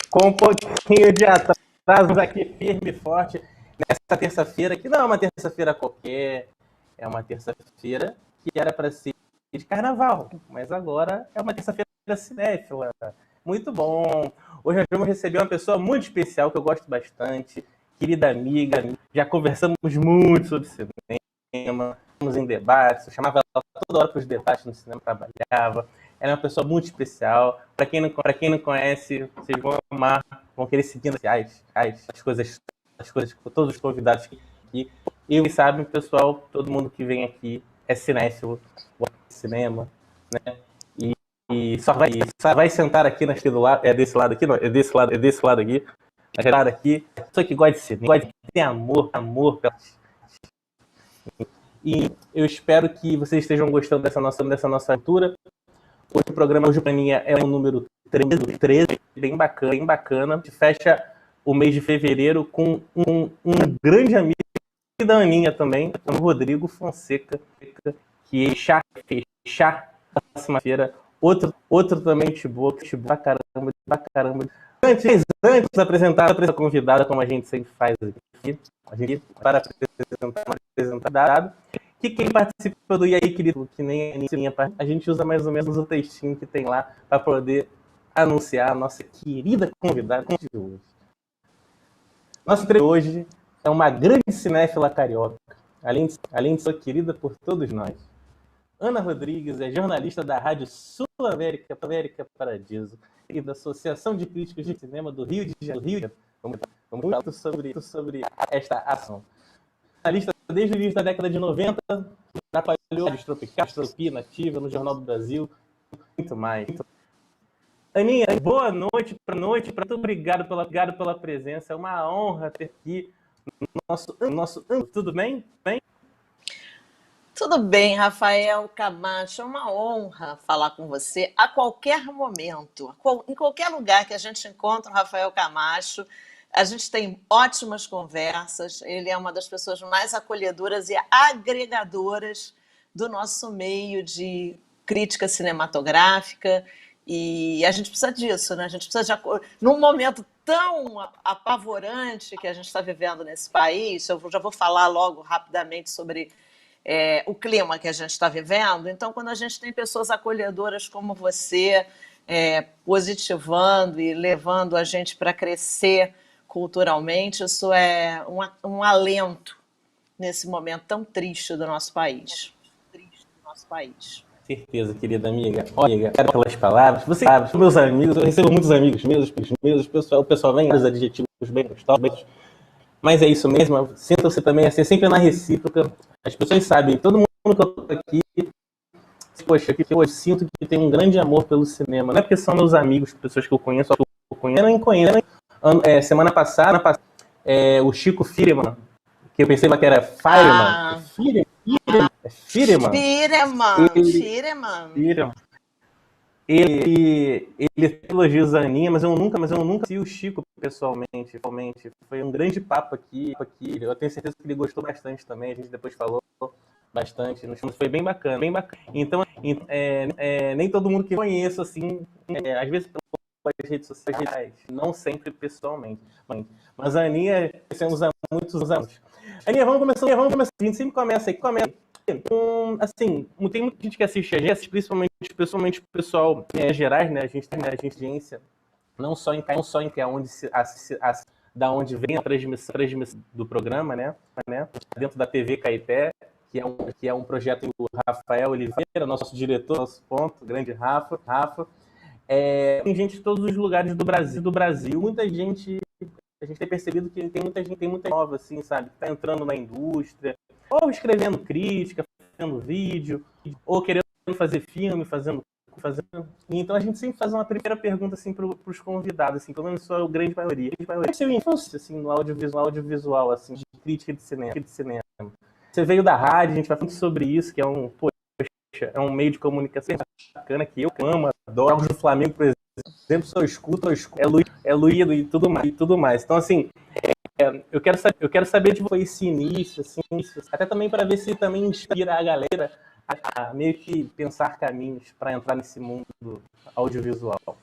Com um pouquinho de atraso aqui, firme e forte, nessa terça-feira, que não é uma terça-feira qualquer, é uma terça-feira que era para ser de carnaval, mas agora é uma terça-feira cinéfila. Muito bom! Hoje nós vamos receber uma pessoa muito especial que eu gosto bastante, querida amiga, já conversamos muito sobre cinema, estamos em debates, eu chamava ela toda hora para os debates no cinema, trabalhava. Ela é uma pessoa muito especial. Para quem não conhece, vocês vão amar, vão querer seguir as coisas com todos os convidados aqui. E sabem, pessoal, todo mundo que vem aqui é cinéfilo, gosta de cinema, né? E só vai sentar aqui neste do lado, é desse lado aqui, não, é desse lado aqui. Naquele lado aqui, pessoa que gosta de cinema, que tem amor pela... E eu espero que vocês estejam gostando dessa nossa aventura. Hoje o programa hoje para mim é o número 13, bem bacana. A gente fecha o mês de fevereiro com um grande amigo da Aninha também, o Rodrigo Fonseca, que fechar na próxima-feira. Outro também de boa, pra caramba. Antes de apresentar a convidada, como a gente sempre faz aqui, para apresentar que quem participa do E aí, querido, que nem a Aninha, a gente usa mais ou menos o textinho que tem lá para poder anunciar a nossa querida convidada de hoje. Nossa entrevista hoje é uma grande cinéfila carioca, além de ser querida por todos nós. Ana Rodrigues é jornalista da Rádio Sul-América Paradiso e da Associação de Críticos de Cinema do Rio de Janeiro. Vamos falar sobre esta ação. Jornalista desde o início da década de 90, trabalhou na Tropical, Tropia, Nativa, no Jornal do Brasil, muito mais. Aninha, boa noite, muito obrigado pela presença, é uma honra ter aqui nosso tudo bem? Tudo bem, Rafael Camacho, é uma honra falar com você a qualquer momento, em qualquer lugar que a gente encontra o Rafael Camacho. A gente tem ótimas conversas, ele é uma das pessoas mais acolhedoras e agregadoras do nosso meio de crítica cinematográfica, e a gente precisa disso, né? A gente precisa num momento tão apavorante que a gente está vivendo nesse país. Eu já vou falar logo rapidamente sobre o clima que a gente está vivendo. Então, quando a gente tem pessoas acolhedoras como você, positivando e levando a gente para crescer culturalmente, isso é um alento nesse momento tão triste do nosso país. Certeza, querida amiga. Olha, pelas palavras. Você sabe, meus amigos, eu recebo muitos amigos meus, o pessoal vem com os adjetivos bem gostosos. Mas é isso mesmo, sinta-se também assim, sempre na recíproca. As pessoas sabem, todo mundo que eu tô aqui, poxa, que eu sinto que tem um grande amor pelo cinema. Não é porque são meus amigos, pessoas que eu conheço, eu nem conheço. Semana passada, o Chico Firman, que eu pensei que era Fireman. Firman. Ele elogia a Aninha, mas eu nunca vi o Chico pessoalmente. Foi um grande papo aqui. Eu tenho certeza que ele gostou bastante também. A gente depois falou bastante. Foi bem bacana. Então, nem todo mundo que eu conheço, assim, às vezes pelas redes sociais, não sempre pessoalmente. Mas a Aninha, conhecemos há muitos anos. Aninha, vamos começar. A gente sempre começa. Assim, tem muita gente que assiste a gente, principalmente o pessoal gerais, né? A gente tem a agência, não só em que é onde da onde vem a transmissão do programa, né? Dentro da TV Caeté, que é um projeto do Rafael Oliveira, nosso diretor, nosso ponto, grande Rafa. Tem gente de todos os lugares do Brasil. Muita gente, a gente tem percebido que tem muita gente nova, assim, sabe? Que tá entrando na indústria, ou escrevendo crítica, fazendo vídeo, ou querendo fazer filme, fazendo. Então a gente sempre faz uma primeira pergunta assim para os convidados, assim, pelo menos só a grande maioria. Qual é a sua infância assim, no audiovisual, assim, de crítica de cinema? Você veio da rádio, a gente vai falar sobre isso, que é um meio de comunicação bacana que eu amo, adoro. Jogos do Flamengo, por Sempre só escuto, é Luído e tudo mais. Então, assim, eu quero saber de você esse início, assim, até também para ver se também inspira a galera a meio que pensar caminhos para entrar nesse mundo audiovisual.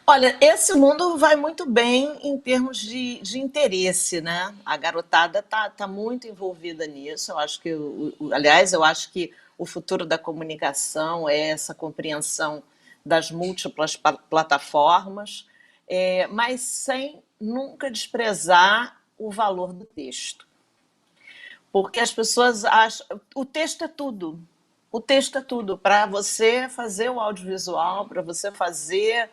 Olha, esse mundo vai muito bem em termos de interesse, né? A garotada tá muito envolvida nisso. Eu acho que, aliás, eu acho que o futuro da comunicação é essa compreensão das múltiplas plataformas, mas sem nunca desprezar o valor do texto. Porque as pessoas acham. O texto é tudo. O texto é tudo. Para você fazer o audiovisual, para você fazer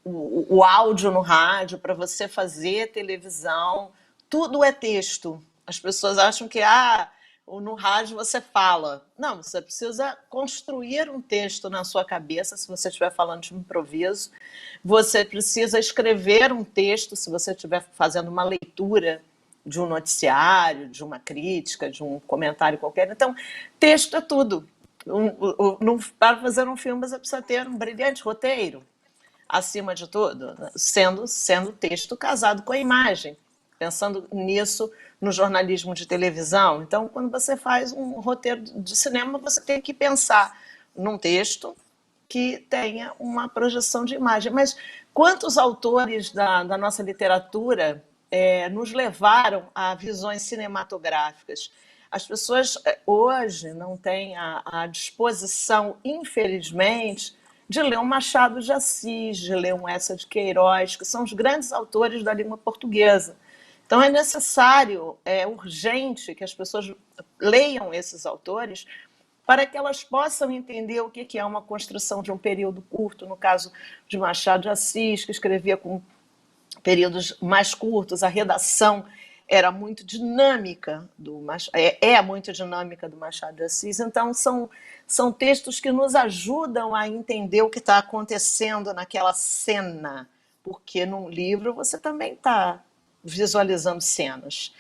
o áudio no rádio, para você fazer televisão, tudo é texto. As pessoas acham que no rádio você fala. Não, você precisa construir um texto na sua cabeça, se você estiver falando de um improviso. Você precisa escrever um texto, se você estiver fazendo uma leitura de um noticiário, de uma crítica, de um comentário qualquer. Então, texto é tudo. Para fazer um filme, você precisa ter um brilhante roteiro, acima de tudo, sendo texto casado com a imagem, pensando nisso no jornalismo de televisão. Então, quando você faz um roteiro de cinema, você tem que pensar num texto que tenha uma projeção de imagem. Mas quantos autores da nossa literatura nos levaram a visões cinematográficas? As pessoas hoje não têm a disposição, infelizmente, de ler um Machado de Assis, de ler um Eça de Queiroz, que são os grandes autores da língua portuguesa. Então é necessário, é urgente que as pessoas leiam esses autores para que elas possam entender o que é uma construção de um período curto, no caso de Machado de Assis, que escrevia com períodos mais curtos, a redação era muito dinâmica, muito dinâmica do Machado de Assis. Então, são textos que nos ajudam a entender o que está acontecendo naquela cena, porque num livro você também está visualizando cenas.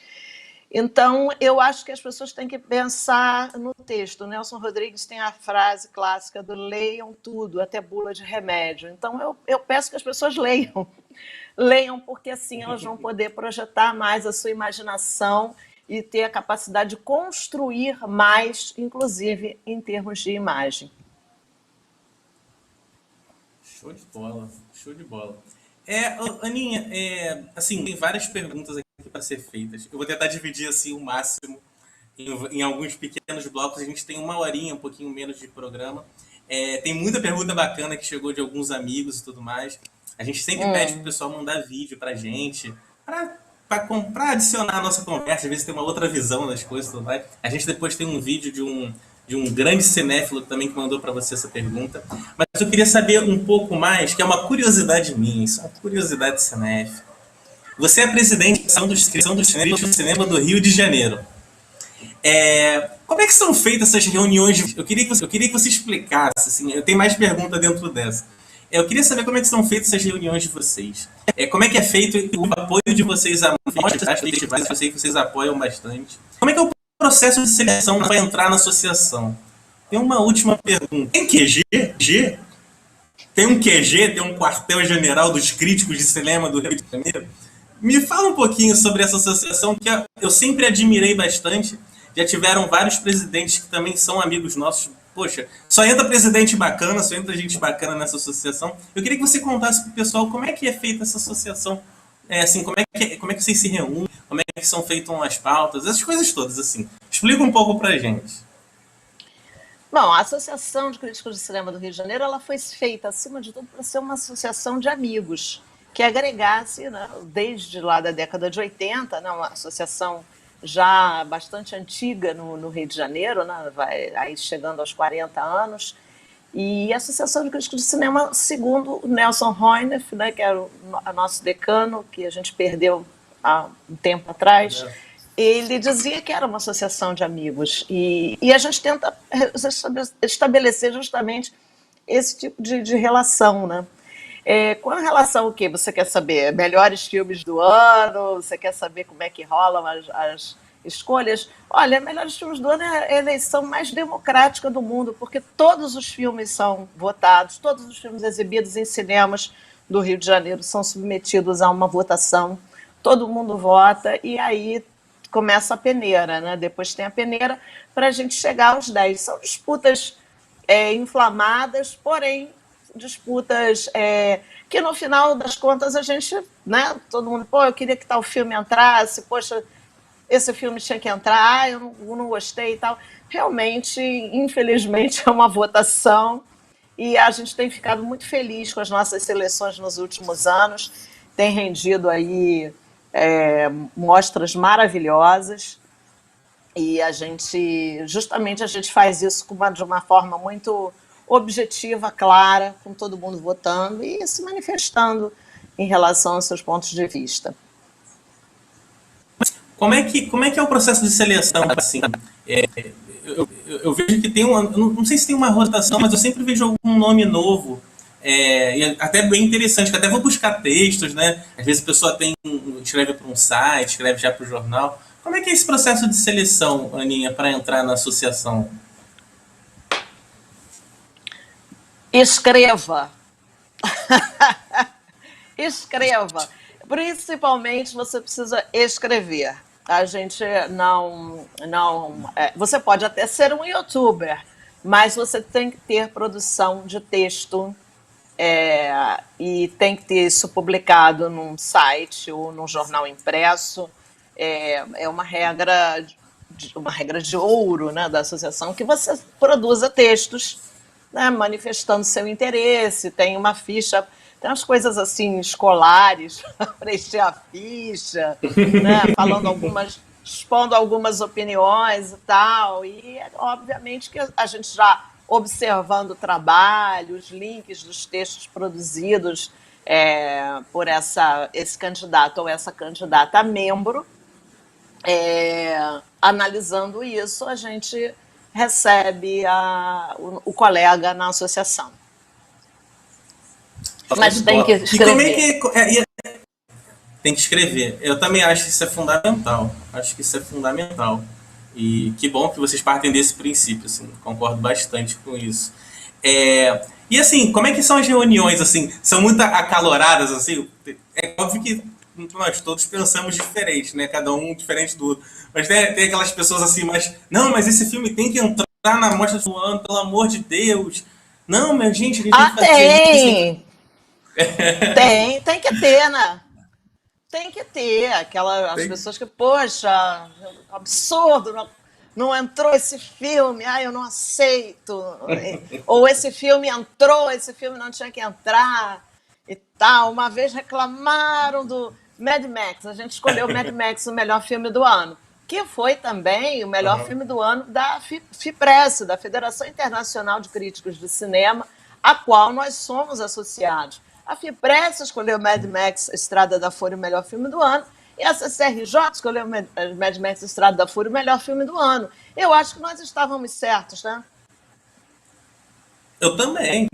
Então, eu acho que as pessoas têm que pensar no texto. O Nelson Rodrigues tem a frase clássica do leiam tudo, até bula de remédio. Então, eu peço que as pessoas leiam. Leiam, porque assim elas vão poder projetar mais a sua imaginação e ter a capacidade de construir mais, inclusive em termos de imagem. Show de bola, show de bola. Aninha, assim, tem várias perguntas aqui para ser feitas. Eu vou tentar dividir assim o máximo em alguns pequenos blocos. A gente tem uma horinha, um pouquinho menos de programa. Tem muita pergunta bacana que chegou de alguns amigos e tudo mais. A gente sempre pede pro pessoal mandar vídeo pra gente, pra adicionar a nossa conversa, às vezes tem uma outra visão das coisas e tudo mais. A gente depois tem um vídeo de um grande cinéfilo também que mandou para você essa pergunta. Mas eu queria saber um pouco mais, que é uma curiosidade minha, isso é uma curiosidade cinéfila. Você é presidente da Associação do Cinema do Rio de Janeiro. Como é que são feitas essas reuniões? Eu queria que você explicasse, assim, eu tenho mais pergunta dentro dessa. Eu queria saber como é que são feitas essas reuniões de vocês. Como é que é feito o apoio de vocês a festivais, eu sei que vocês apoiam bastante. Como é que é o processo de seleção para entrar na associação? Tem uma última pergunta. Tem QG? Tem um QG, tem um quartel-general dos críticos de cinema do Rio de Janeiro? Me fala um pouquinho sobre essa associação, que eu sempre admirei bastante. Já tiveram vários presidentes que também são amigos nossos. Poxa, só entra presidente bacana, só entra gente bacana nessa associação. Eu queria que você contasse pro pessoal como é que é feita essa associação. Assim, como é que vocês se reúnem, como é que são feitas as pautas, essas coisas todas, assim. Explica um pouco pra gente. Bom, a Associação de Críticos de Cinema do Rio de Janeiro, ela foi feita, acima de tudo, para ser uma associação de amigos, que agregasse, né, desde lá da década de 80, né, uma associação já bastante antiga no Rio de Janeiro, né, vai aí chegando aos 40 anos, e a Associação de Críticos de Cinema, segundo o Nelson Hoyneff, né, que era o nosso decano, que a gente perdeu há um tempo atrás, ele dizia que era uma associação de amigos, e a gente tenta estabelecer justamente esse tipo de relação, né? Com relação ao que você quer saber? Melhores filmes do ano? Você quer saber como é que rolam as escolhas. Olha, Melhores Filmes do Ano é a eleição mais democrática do mundo, porque todos os filmes são votados, todos os filmes exibidos em cinemas do Rio de Janeiro são submetidos a uma votação, todo mundo vota, e aí começa a peneira, né? Depois tem a peneira para a gente chegar aos 10. São disputas inflamadas, porém disputas que no final das contas a gente, né? Todo mundo, pô, eu queria que tal filme entrasse, poxa, esse filme tinha que entrar, eu não gostei e tal. Realmente, infelizmente, é uma votação e a gente tem ficado muito feliz com as nossas seleções nos últimos anos, tem rendido aí mostras maravilhosas e justamente a gente faz isso de uma forma muito objetiva, clara, com todo mundo votando e se manifestando em relação aos seus pontos de vista. Como é que é o processo de seleção? Assim, eu vejo que tem não sei se tem uma rotação, mas eu sempre vejo algum nome novo. E até bem interessante, que até vou buscar textos, né? Às vezes a pessoa escreve para um site, escreve já para o jornal. Como é que é esse processo de seleção, Aninha, para entrar na associação? Escreva. Escreva. Principalmente você precisa escrever. A gente não você pode até ser um youtuber, mas você tem que ter produção de texto e tem que ter isso publicado num site ou num jornal impresso. É uma regra de ouro, né, da associação, que você produza textos, né, manifestando seu interesse, tem uma ficha, tem umas coisas assim escolares para preencher a ficha, né, expondo algumas opiniões e tal, e obviamente que a gente já observando o trabalho, os links dos textos produzidos por esse candidato ou essa candidata a membro, analisando isso, a gente recebe o colega na associação. Mas tem que escrever. E como tem que escrever. Eu também acho que isso é fundamental. E que bom que vocês partem desse princípio, assim, concordo bastante com isso. E assim, como é que são as reuniões, assim? São muito acaloradas, assim? É óbvio que nós todos pensamos diferente, né? Cada um diferente do outro. Mas tem aquelas pessoas assim, mas esse filme tem que entrar na mostra do ano, pelo amor de Deus. Não, minha gente, a gente tem que fazer isso. Tem que ter, né? Tem que ter as pessoas que, poxa, absurdo, não entrou esse filme, eu não aceito. Ou esse filme entrou, esse filme não tinha que entrar e tal. Uma vez reclamaram do Mad Max, a gente escolheu o Mad Max, o melhor filme do ano, que foi também o melhor filme do ano da FIPRESS, da Federação Internacional de Críticos de Cinema, a qual nós somos associados. A FIPRESS escolheu Mad Max Estrada da Fúria o melhor filme do ano, e a CCRJ escolheu Mad Max Estrada da Fúria o melhor filme do ano. Eu acho que nós estávamos certos, né? Eu também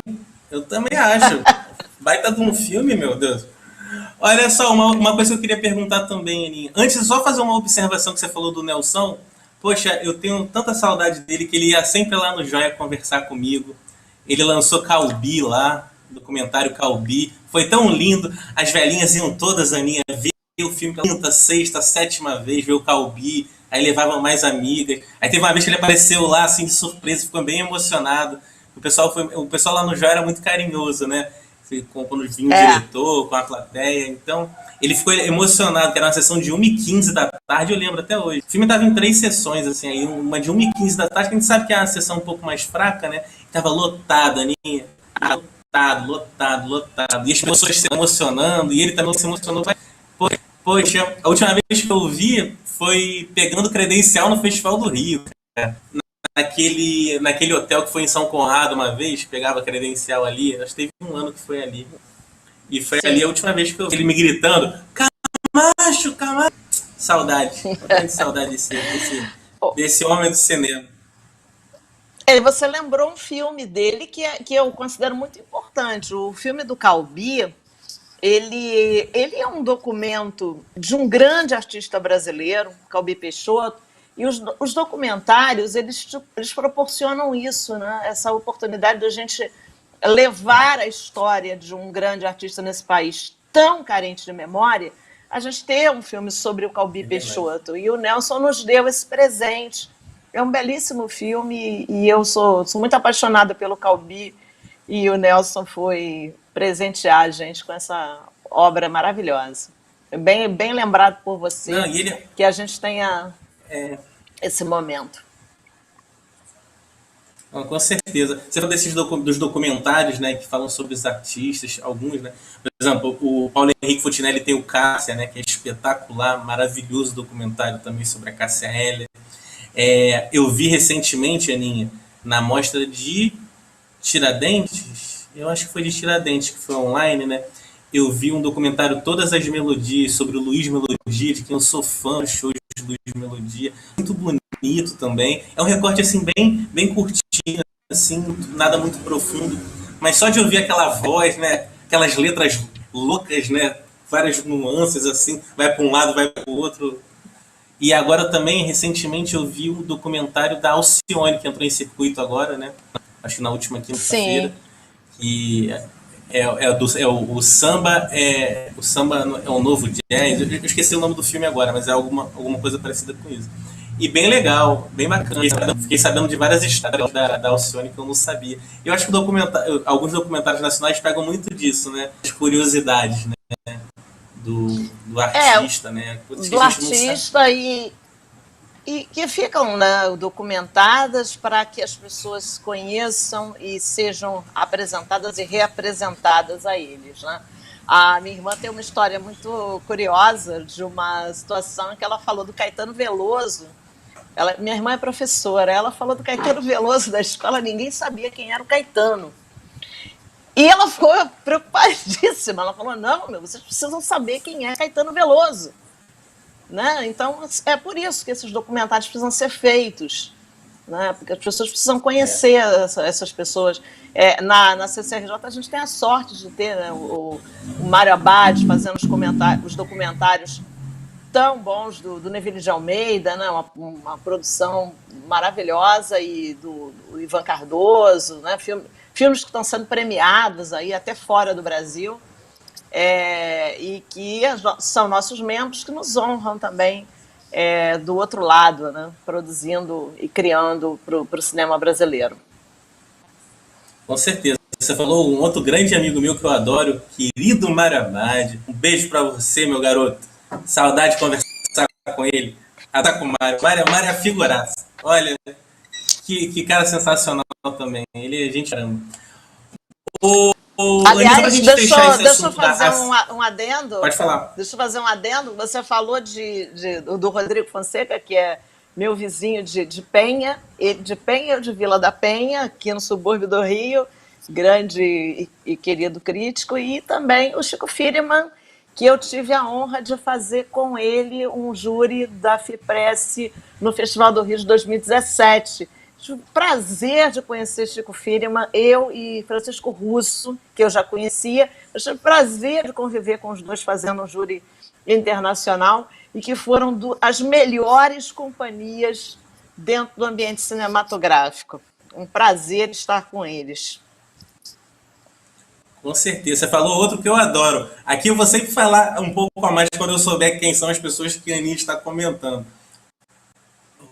acho. Baita de um filme, meu Deus. Olha só, uma coisa que eu queria perguntar também, Aninha. Antes, só fazer uma observação que você falou do Nelson. Poxa, eu tenho tanta saudade dele que ele ia sempre lá no Joia conversar comigo. Ele lançou Calbi lá, documentário Calbi. Foi tão lindo. As velhinhas iam todas, Aninha, ver o filme pela quinta, sexta, sétima vez, ver o Calbi. Aí levavam mais amigas. Aí teve uma vez que ele apareceu lá, assim, de surpresa, ficou bem emocionado. O pessoal lá no Joia era muito carinhoso, né? Quando vinha o diretor, com a plateia. Então, ele ficou emocionado, que era uma sessão de 1h15 da tarde, eu lembro até hoje. O filme estava em 3 sessões, assim, aí uma de 1h15 da tarde, que a gente sabe que é uma sessão um pouco mais fraca, né? Tava lotado, Aninha. Lotado. E as pessoas se emocionando, e ele também se emocionou. Poxa, a última vez que eu vi foi pegando credencial no Festival do Rio, cara. Naquele hotel que foi em São Conrado uma vez, pegava credencial ali, acho que teve um ano que foi ali. E foi ali a última vez que eu vi ele me gritando, Camacho! Saudade. Eu tenho saudade desse homem do cinema. Você lembrou um filme dele que eu considero muito importante. O filme do Calbi, Ele é um documento de um grande artista brasileiro, Calbi Peixoto, e os documentários, eles proporcionam isso, né? Essa oportunidade de a gente levar a história de um grande artista nesse país tão carente de memória, a gente ter um filme sobre o Calbi Peixoto. E o Nelson nos deu esse presente. É um belíssimo filme e eu sou muito apaixonada pelo Calbi, e o Nelson foi presentear a gente com essa obra maravilhosa. Bem lembrado por você. Não, que a gente tenha é, esse momento. com certeza. Você falou dos documentários, né, que falam sobre os artistas, alguns, né? Por exemplo, o Paulo Henrique Fontinelli tem o Cássia, né, que é espetacular, maravilhoso documentário também sobre a Cássia Eller. Eu vi recentemente, Aninha, na mostra de Tiradentes, eu acho que foi de Tiradentes, que foi online, né? Eu vi um documentário, Todas as Melodias, sobre o Luiz Melodia, de quem eu sou fã dos shows de Luiz Melodia. Muito bonito também. É um recorte, assim, bem curtinho, assim, nada muito profundo. Mas só de ouvir aquela voz, né? Aquelas letras loucas, né? Várias nuances, assim, vai para um lado, vai para o outro. E agora também, recentemente, eu vi um documentário da Alcione, que entrou em circuito agora, né? Acho que na última quinta-feira. Sim. E o samba o samba é um novo jazz. Eu esqueci o nome do filme agora, mas é alguma coisa parecida com isso. E bem legal, bem bacana. Fiquei sabendo de várias histórias da Alcione que eu não sabia. Eu acho que alguns documentários nacionais pegam muito disso, né? As curiosidades, né? Do artista, né? Coisas que Do a gente não sabe. artista e que ficam, né, documentadas para que as pessoas conheçam e sejam apresentadas e reapresentadas a eles, né? A minha irmã tem uma história muito curiosa de uma situação em que ela falou do Caetano Veloso. Minha irmã é professora, ela falou do Caetano Veloso da escola, ninguém sabia quem era o Caetano. E ela ficou preocupadíssima, ela falou, não, vocês precisam saber quem é Caetano Veloso. Né? Então, é por isso que esses documentários precisam ser feitos, né? Porque as pessoas precisam conhecer essas pessoas. Na CCRJ a gente tem a sorte de ter, né, o Mário Abad fazendo os documentários tão bons do Neville de Almeida, né? Uma produção maravilhosa, e do Ivan Cardoso, né? Filmes que estão sendo premiados aí até fora do Brasil. E que são nossos membros que nos honram também do outro lado, né? Produzindo e criando para o cinema brasileiro. Com certeza. Você falou um outro grande amigo meu que eu adoro, querido Mário Abad. Um beijo pra você, meu garoto. Saudade de conversar com ele. Tá com o Mário. Mário é a figuraça. Olha, que cara sensacional também. Ele é gente caramba. Aliás, deixa eu fazer um adendo. Pode falar. Deixa eu fazer um adendo. Você falou do Rodrigo Fonseca, que é meu vizinho de Penha, de Penha ou de Vila da Penha, aqui no subúrbio do Rio, grande e querido crítico, e também o Chico Firman, que eu tive a honra de fazer com ele um júri da FIPRESS no Festival do Rio de 2017. Tive o prazer de conhecer Chico Firman, eu e Francisco Russo, que eu já conhecia. Eu tive o prazer de conviver com os dois fazendo um júri internacional, e que foram as melhores companhias dentro do ambiente cinematográfico. Um prazer estar com eles. Com certeza. Você falou outro que eu adoro. Aqui eu vou sempre falar um pouco a mais quando eu souber quem são as pessoas que a Aninha está comentando.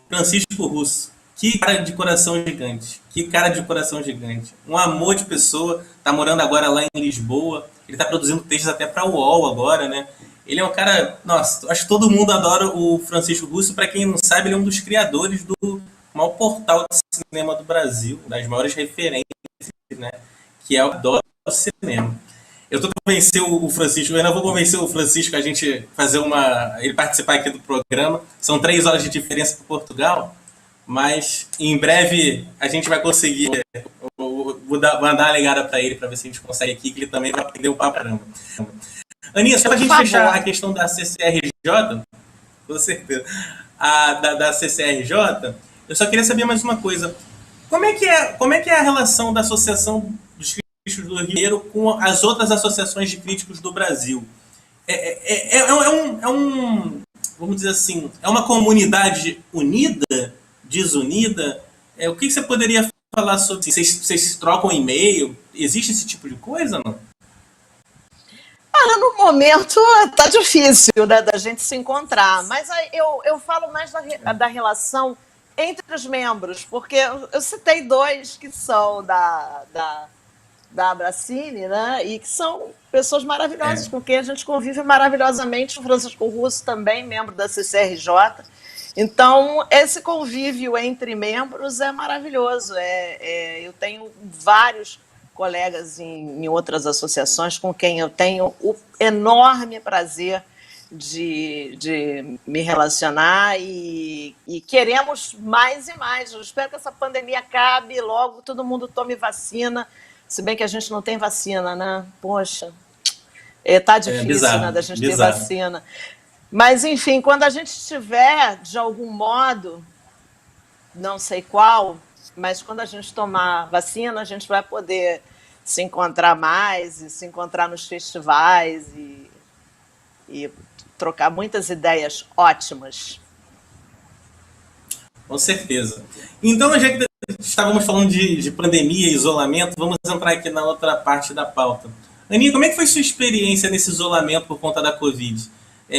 Francisco Russo. Que cara de coração gigante. Que cara de coração gigante. Um amor de pessoa. Tá morando agora lá em Lisboa. Ele tá produzindo textos até para o UOL agora, né? Ele é um cara... Nossa, acho que todo mundo adora o Francisco Russo. Para quem não sabe, ele é um dos criadores do maior portal de cinema do Brasil. Das maiores referências, né? Que é o Adoro Cinema. Eu tô convencendo o Francisco. Eu ainda vou convencer o Francisco a gente fazer ele participar aqui do programa. São 3 horas de diferença para Portugal. Mas em breve a gente vai conseguir. Vou mandar uma ligada para ele para ver se a gente consegue aqui, que ele também vai aprender o papo. Aninha, só para a gente fechar a questão da CCRJ, com certeza, da CCRJ, eu só queria saber mais uma coisa. Como é que é a relação da Associação dos Críticos do Rio de Janeiro com as outras associações de críticos do Brasil. Vamos dizer assim, é uma comunidade unida, desunida? O que você poderia falar sobre isso? Vocês trocam e-mail? Existe esse tipo de coisa, não? Olha, no momento tá difícil, né, da gente se encontrar, mas eu falo mais da relação entre os membros, porque eu citei dois que são da Abracine, né, e que são pessoas maravilhosas, com quem a gente convive maravilhosamente. O Francisco Russo também, membro da CCRJ. Então, esse convívio entre membros é maravilhoso. Eu tenho vários colegas em outras associações com quem eu tenho o enorme prazer de me relacionar e queremos mais e mais. Eu espero que essa pandemia acabe logo, todo mundo tome vacina, se bem que a gente não tem vacina, né? Poxa, tá difícil, bizarro, né, da gente bizarro. ter vacina. Mas, enfim, quando a gente tiver, de algum modo, não sei qual, mas quando a gente tomar vacina, a gente vai poder se encontrar mais e se encontrar nos festivais e trocar muitas ideias ótimas. Com certeza. Então, já que estávamos falando de pandemia e isolamento, vamos entrar aqui na outra parte da pauta. Aninha, como é que foi sua experiência nesse isolamento por conta da Covid?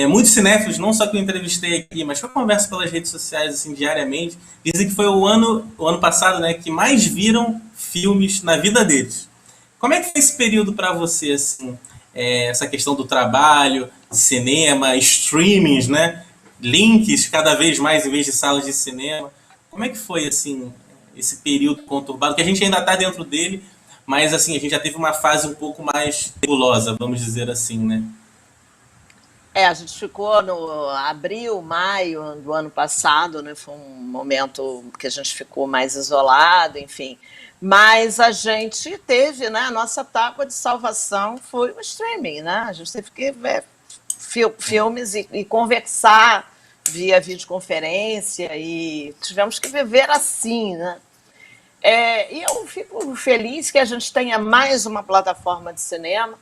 Muitos cinéfilos, não só que eu entrevistei aqui, mas que eu converso pelas redes sociais assim, diariamente, dizem que foi o ano passado, né, que mais viram filmes na vida deles. Como é que foi esse período para você, assim, essa questão do trabalho, cinema, streamings, né, links cada vez mais em vez de salas de cinema? Como é que foi, assim, esse período conturbado, que a gente ainda está dentro dele, mas assim, a gente já teve uma fase um pouco mais nebulosa, vamos dizer assim, né? A gente ficou no abril, maio do ano passado, né? Foi um momento que a gente ficou mais isolado, enfim. Mas a gente teve, né? A nossa tábua de salvação foi o streaming, né? A gente teve que ver filmes e conversar via videoconferência e tivemos que viver assim, né? E eu fico feliz que a gente tenha mais uma plataforma de cinema,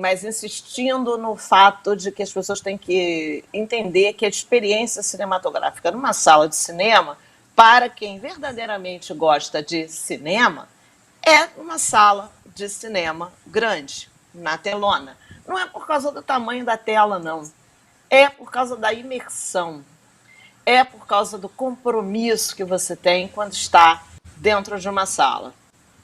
mas insistindo no fato de que as pessoas têm que entender que a experiência cinematográfica numa sala de cinema, para quem verdadeiramente gosta de cinema, é uma sala de cinema grande, na telona. Não é por causa do tamanho da tela, não. É por causa da imersão. É por causa do compromisso que você tem quando está dentro de uma sala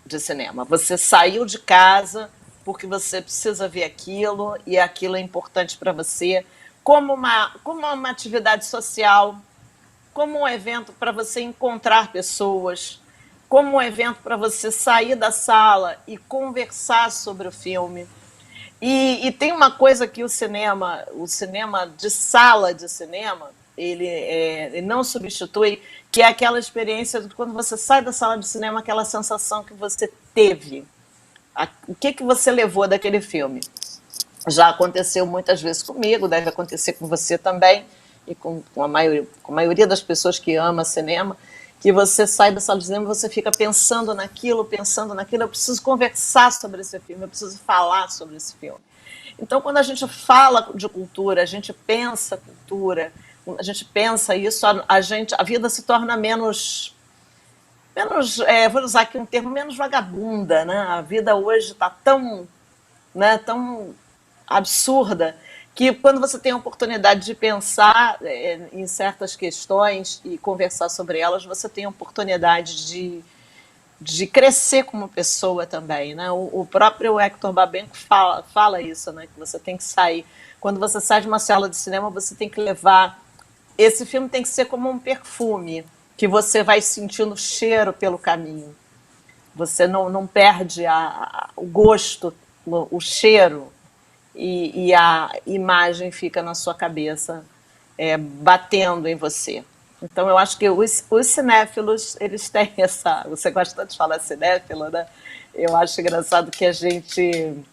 de cinema. Você saiu de casa porque você precisa ver aquilo e aquilo é importante para você, como uma atividade social, como um evento para você encontrar pessoas, como um evento para você sair da sala e conversar sobre o filme. E tem uma coisa que o cinema de sala de cinema, ele não substitui, que é aquela experiência de quando você sai da sala de cinema, aquela sensação que você teve. O que você levou daquele filme? Já aconteceu muitas vezes comigo, deve acontecer com você também, e com a maioria das pessoas que ama cinema, que você sai da sala de cinema e você fica pensando naquilo, eu preciso conversar sobre esse filme, eu preciso falar sobre esse filme. Então, quando a gente fala de cultura, a gente pensa isso, a vida se torna menos vou usar aqui um termo, menos vagabunda, né? A vida hoje está tão absurda que quando você tem a oportunidade de pensar em certas questões e conversar sobre elas, você tem a oportunidade de crescer como pessoa também, né? O próprio Hector Babenco fala isso, né? Que você tem que sair. Quando você sai de uma sala de cinema, você tem que levar... Esse filme tem que ser como um perfume, que você vai sentindo cheiro pelo caminho. Você não perde o gosto, o cheiro, e a imagem fica na sua cabeça, batendo em você. Então, eu acho que os cinéfilos, eles têm essa... Você gosta de falar cinéfilo, né? Eu acho engraçado que a gente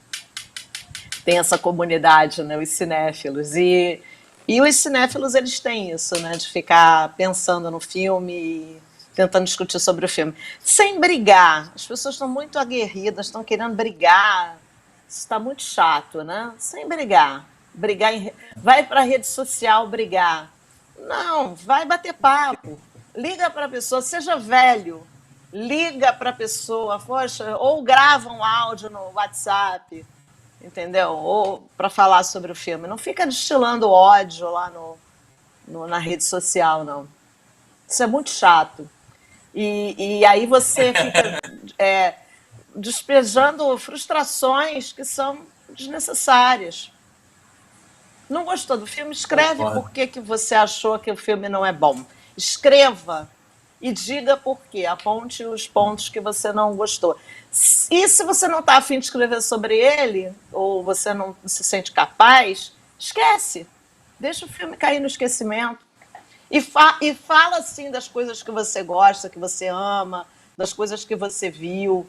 tem essa comunidade, né? Os cinéfilos. E os cinéfilos, eles têm isso, né? De ficar pensando no filme, tentando discutir sobre o filme. Sem brigar. As pessoas estão muito aguerridas, estão querendo brigar. Isso está muito chato, né? Sem brigar. Vai para a rede social brigar. Não, vai bater papo. Liga para a pessoa, seja velho. Liga para a pessoa, poxa, ou grava um áudio no WhatsApp, entendeu? Ou para falar sobre o filme. Não fica destilando ódio lá na rede social, não. Isso é muito chato. E aí você fica despejando frustrações que são desnecessárias. Não gostou do filme? Escreve por que você achou que o filme não é bom. Escreva e diga por quê. Aponte os pontos que você não gostou. E se você não está afim de escrever sobre ele, ou você não se sente capaz, esquece. Deixa o filme cair no esquecimento. E fala, assim, das coisas que você gosta, que você ama, das coisas que você viu.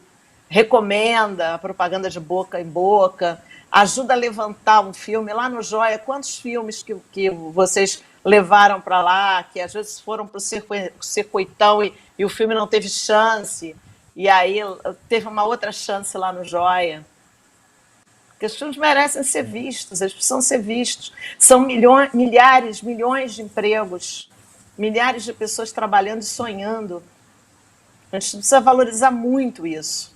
Recomenda a propaganda de boca em boca. Ajuda a levantar um filme. Lá no Joia, quantos filmes que vocês levaram para lá, que às vezes foram para o circuitão e o filme não teve chance, e aí teve uma outra chance lá no Joia. Porque os filmes merecem ser vistos, eles precisam ser vistos. São milhares, milhões de empregos, milhares de pessoas trabalhando e sonhando. A gente precisa valorizar muito isso.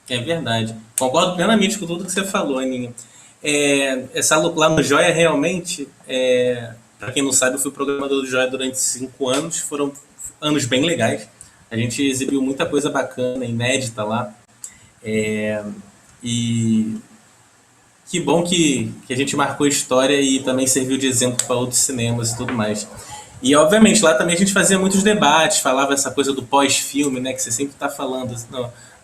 É verdade. Concordo plenamente com tudo que você falou, Aninha. Lá no Joia, realmente, para quem não sabe, eu fui programador do Joia durante 5 anos. Foram anos bem legais. A gente exibiu muita coisa bacana, inédita lá. E que bom que a gente marcou história e também serviu de exemplo para outros cinemas e tudo mais. E, obviamente, lá também a gente fazia muitos debates, falava essa coisa do pós-filme, né, que você sempre está falando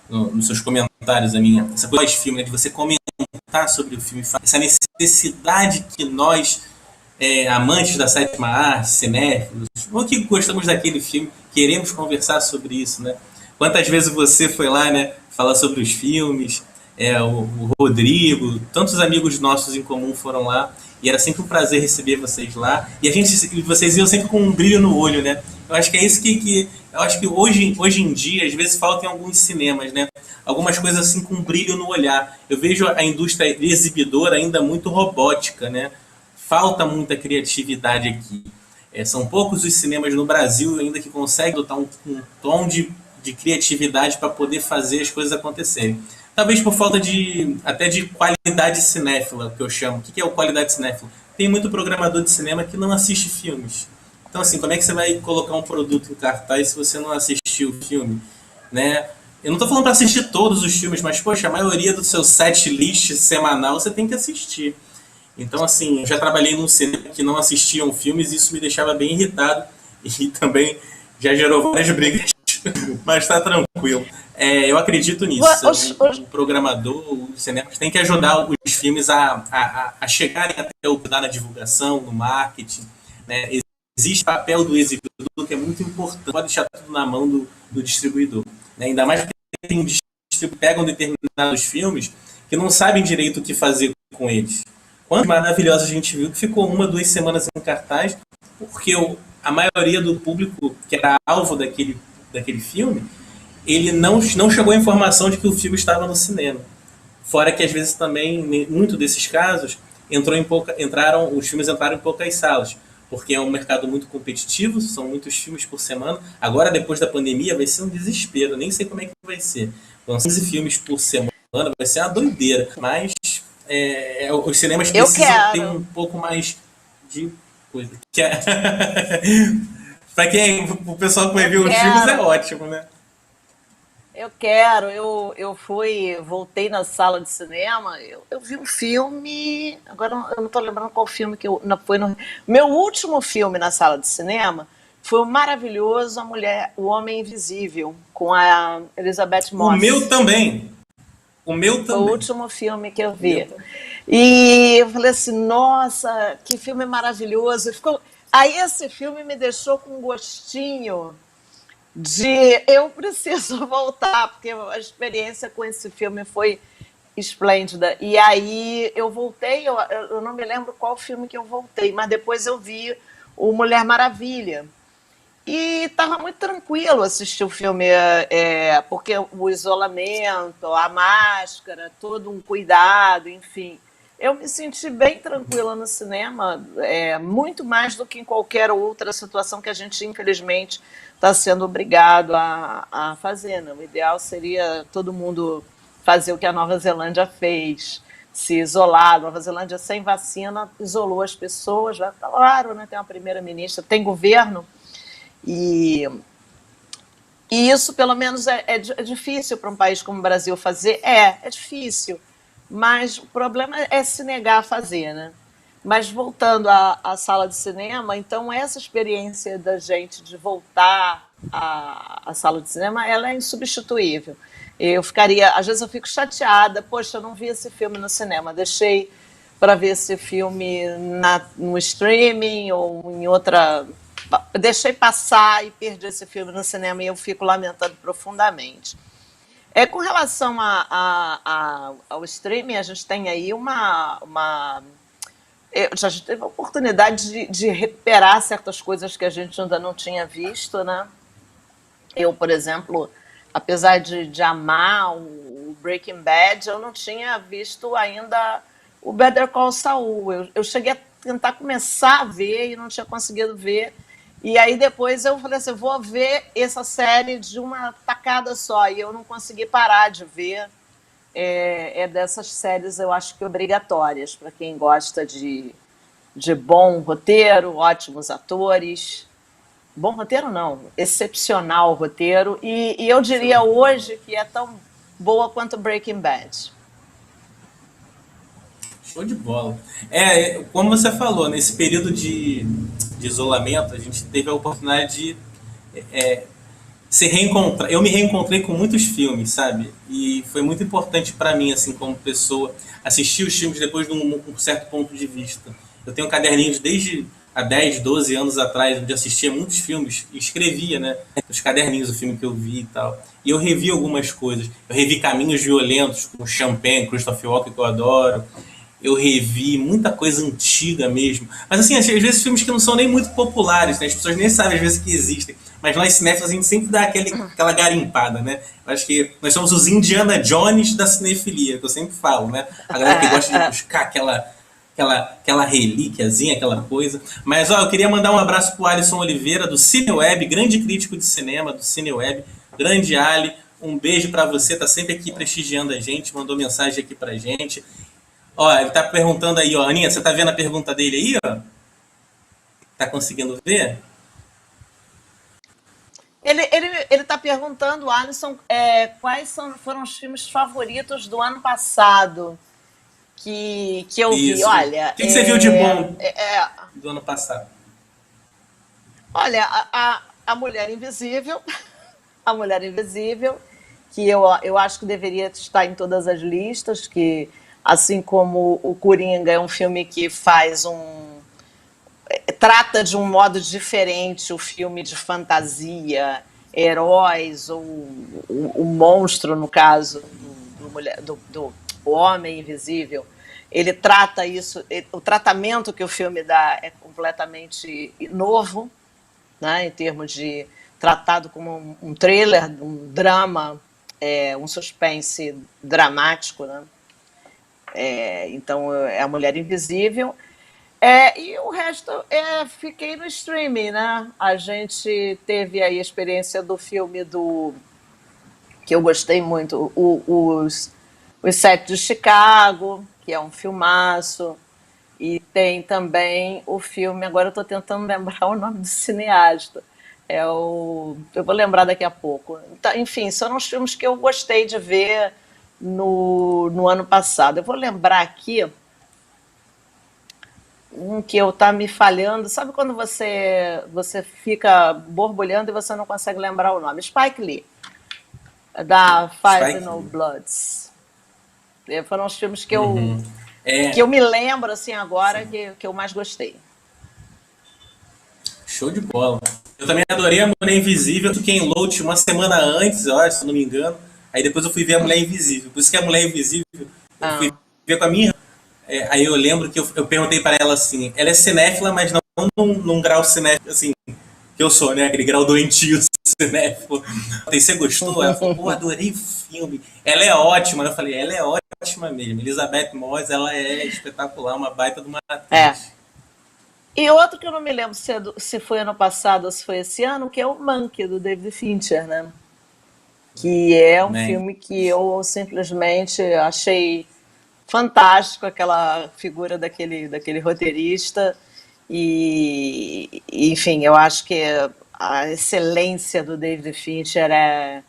nos seus comentários, Aninha. Essa coisa pós-filme, né, de você comentar sobre o filme, essa necessidade que nós, amantes da sétima arte, cinéfilos, ou que gostamos daquele filme, queremos conversar sobre isso, né? Quantas vezes você foi lá, né, falar sobre os filmes, o Rodrigo, tantos amigos nossos em comum foram lá, e era sempre um prazer receber vocês lá, e vocês iam sempre com um brilho no olho, né? Eu acho que é isso que eu acho que hoje em dia, às vezes, falta em alguns cinemas, né? Algumas coisas assim com brilho no olhar. Eu vejo a indústria exibidora ainda muito robótica, né? Falta muita criatividade aqui. São poucos os cinemas no Brasil ainda que conseguem adotar um tom de criatividade para poder fazer as coisas acontecerem. Talvez por falta até de qualidade cinéfila, que eu chamo. O que é o qualidade cinéfila? Tem muito programador de cinema que não assiste filmes. Então, assim, como é que você vai colocar um produto em cartaz se você não assistiu o filme? Né? Eu não estou falando para assistir todos os filmes, mas, poxa, a maioria do seu set list semanal você tem que assistir. Então, assim, eu já trabalhei num cinema que não assistiam filmes e isso me deixava bem irritado. E também já gerou várias brigas, mas tá tranquilo. Eu acredito nisso. O programador, os cinemas tem que ajudar os filmes a chegarem até o na divulgação, no marketing, né? Existe papel do exibidor que é muito importante. Não pode deixar tudo na mão do distribuidor. Né? Ainda mais porque pegam determinados filmes que não sabem direito o que fazer com eles. Quantos maravilhosos a gente viu que ficou 1, 2 semanas em cartaz, porque a maioria do público que era alvo daquele filme, ele não chegou a informação de que o filme estava no cinema. Fora que às vezes também, muito desses casos, os filmes entraram em poucas salas, porque é um mercado muito competitivo, são muitos filmes por semana. Agora, depois da pandemia, vai ser um desespero, nem sei como é que vai ser. São 15 filmes por semana, vai ser uma doideira, mas os cinemas precisam ter um pouco mais de coisa. Para quem, o pessoal que vai ver os filmes é ótimo, né? Eu quero, voltei na sala de cinema, eu vi um filme, agora eu não estou lembrando qual filme foi meu último filme na sala de cinema foi o maravilhoso O Homem Invisível, com a Elizabeth Moss. O meu também. Foi o último filme que eu vi. E eu falei assim, nossa, que filme maravilhoso. Aí esse filme me deixou com um gostinho eu preciso voltar, porque a experiência com esse filme foi esplêndida. E aí eu voltei, eu não me lembro qual filme que eu voltei, mas depois eu vi o Mulher Maravilha. E estava muito tranquilo assistir o filme, porque o isolamento, a máscara, todo um cuidado, enfim. Eu me senti bem tranquila no cinema, muito mais do que em qualquer outra situação que a gente, infelizmente, está sendo obrigado a fazer. Né? O ideal seria todo mundo fazer o que a Nova Zelândia fez, se isolar. A Nova Zelândia, sem vacina, isolou as pessoas. Claro, né? Tem uma primeira-ministra, tem governo. E isso, pelo menos, é difícil para um país como o Brasil fazer. É difícil, mas o problema é se negar a fazer, né? Mas voltando à sala de cinema, então essa experiência da gente de voltar à sala de cinema, ela é insubstituível. Eu ficaria, às vezes eu fico chateada, poxa, eu não vi esse filme no cinema, deixei para ver esse filme no streaming ou em outra. Deixei passar e perdi esse filme no cinema e eu fico lamentando profundamente. Com relação ao streaming, a gente tem aí a gente teve a oportunidade de recuperar certas coisas que a gente ainda não tinha visto, né? Eu, por exemplo, apesar de amar o Breaking Bad, eu não tinha visto ainda o Better Call Saul. Eu cheguei a tentar começar a ver e não tinha conseguido ver. E aí depois eu falei assim, vou ver essa série de uma tacada só. E eu não consegui parar de ver. Dessas séries, eu acho que obrigatórias para quem gosta de bom roteiro, ótimos atores. Bom roteiro não, excepcional roteiro. E eu diria hoje que é tão boa quanto Breaking Bad. Show de bola. Como você falou, nesse período de isolamento, a gente teve a oportunidade de se reencontrar. Eu me reencontrei com muitos filmes, sabe? E foi muito importante para mim, assim, como pessoa, assistir os filmes depois de um certo ponto de vista. Eu tenho caderninhos desde há 10, 12 anos atrás, onde assistia muitos filmes e escrevia, né? Nos caderninhos o filme que eu vi e tal. E eu revi algumas coisas. Eu revi Caminhos Violentos, com Champagne, Christopher Walken, que eu adoro. Eu revi muita coisa antiga mesmo. Mas assim, às vezes filmes que não são nem muito populares, né? As pessoas nem sabem às vezes que existem. Mas nós cinéfilos a gente sempre dá aquela garimpada, né? Eu acho que nós somos os Indiana Jones da cinefilia, que eu sempre falo, né? A galera que gosta de buscar aquela relíquiazinha, aquela coisa. Mas ó, eu queria mandar um abraço pro Alisson Oliveira, do CineWeb, grande crítico de cinema do CineWeb. Grande Ali, um beijo pra você, tá sempre aqui prestigiando a gente, mandou mensagem aqui pra gente. Ó, ele tá perguntando aí, ó, Aninha, você tá vendo a pergunta dele aí, ó? Tá conseguindo ver? Ele tá perguntando, Alisson, quais foram os filmes favoritos do ano passado que eu vi. Isso. Olha, O que você viu de bom do ano passado? Olha, a Mulher Invisível, a Mulher Invisível, que eu acho que deveria estar em todas as listas, que assim como o Coringa é um filme que trata de um modo diferente o filme de fantasia, heróis, ou o monstro, no caso, do Homem Invisível. Ele trata isso, o tratamento que o filme dá é completamente novo, né, em termos de tratado como um thriller, um drama, um suspense dramático, né? Então, é a Mulher Invisível. E o resto, fiquei no streaming, né? A gente teve aí a experiência do filme que eu gostei muito, os Sete de Chicago, que é um filmaço. E tem também o filme, agora eu estou tentando lembrar o nome do cineasta. Eu vou lembrar daqui a pouco. Então, enfim, são os filmes que eu gostei de ver no ano passado. Eu vou lembrar aqui um que tá me falhando. Sabe quando você fica borbulhando e você não consegue lembrar o nome? Spike Lee, da Five No Bloods. Foram os filmes que eu me lembro assim agora que eu mais gostei. Show de bola. Eu também adorei a Mulher Invisível. Eu fiquei em Loach uma semana antes, eu acho, se não me engano. Aí depois eu fui ver a Mulher Invisível. Por isso que a Mulher Invisível eu fui ver com a minha. Aí eu lembro que eu perguntei para ela assim, ela é cinéfila, mas não num grau cinéfilo, assim, que eu sou, né? Aquele grau doentio, né? Você gostou? Ela falou, pô, adorei o filme. Ela é ótima. Eu falei, ela é ótima mesmo. Elizabeth Moss, ela é espetacular, uma baita de uma atriz. E outro que eu não me lembro se foi ano passado ou se foi esse ano, que é o Mank, do David Fincher, né? Que é um Né? filme que eu simplesmente achei fantástico, aquela figura daquele roteirista. Enfim, eu acho que a excelência do David Fincher é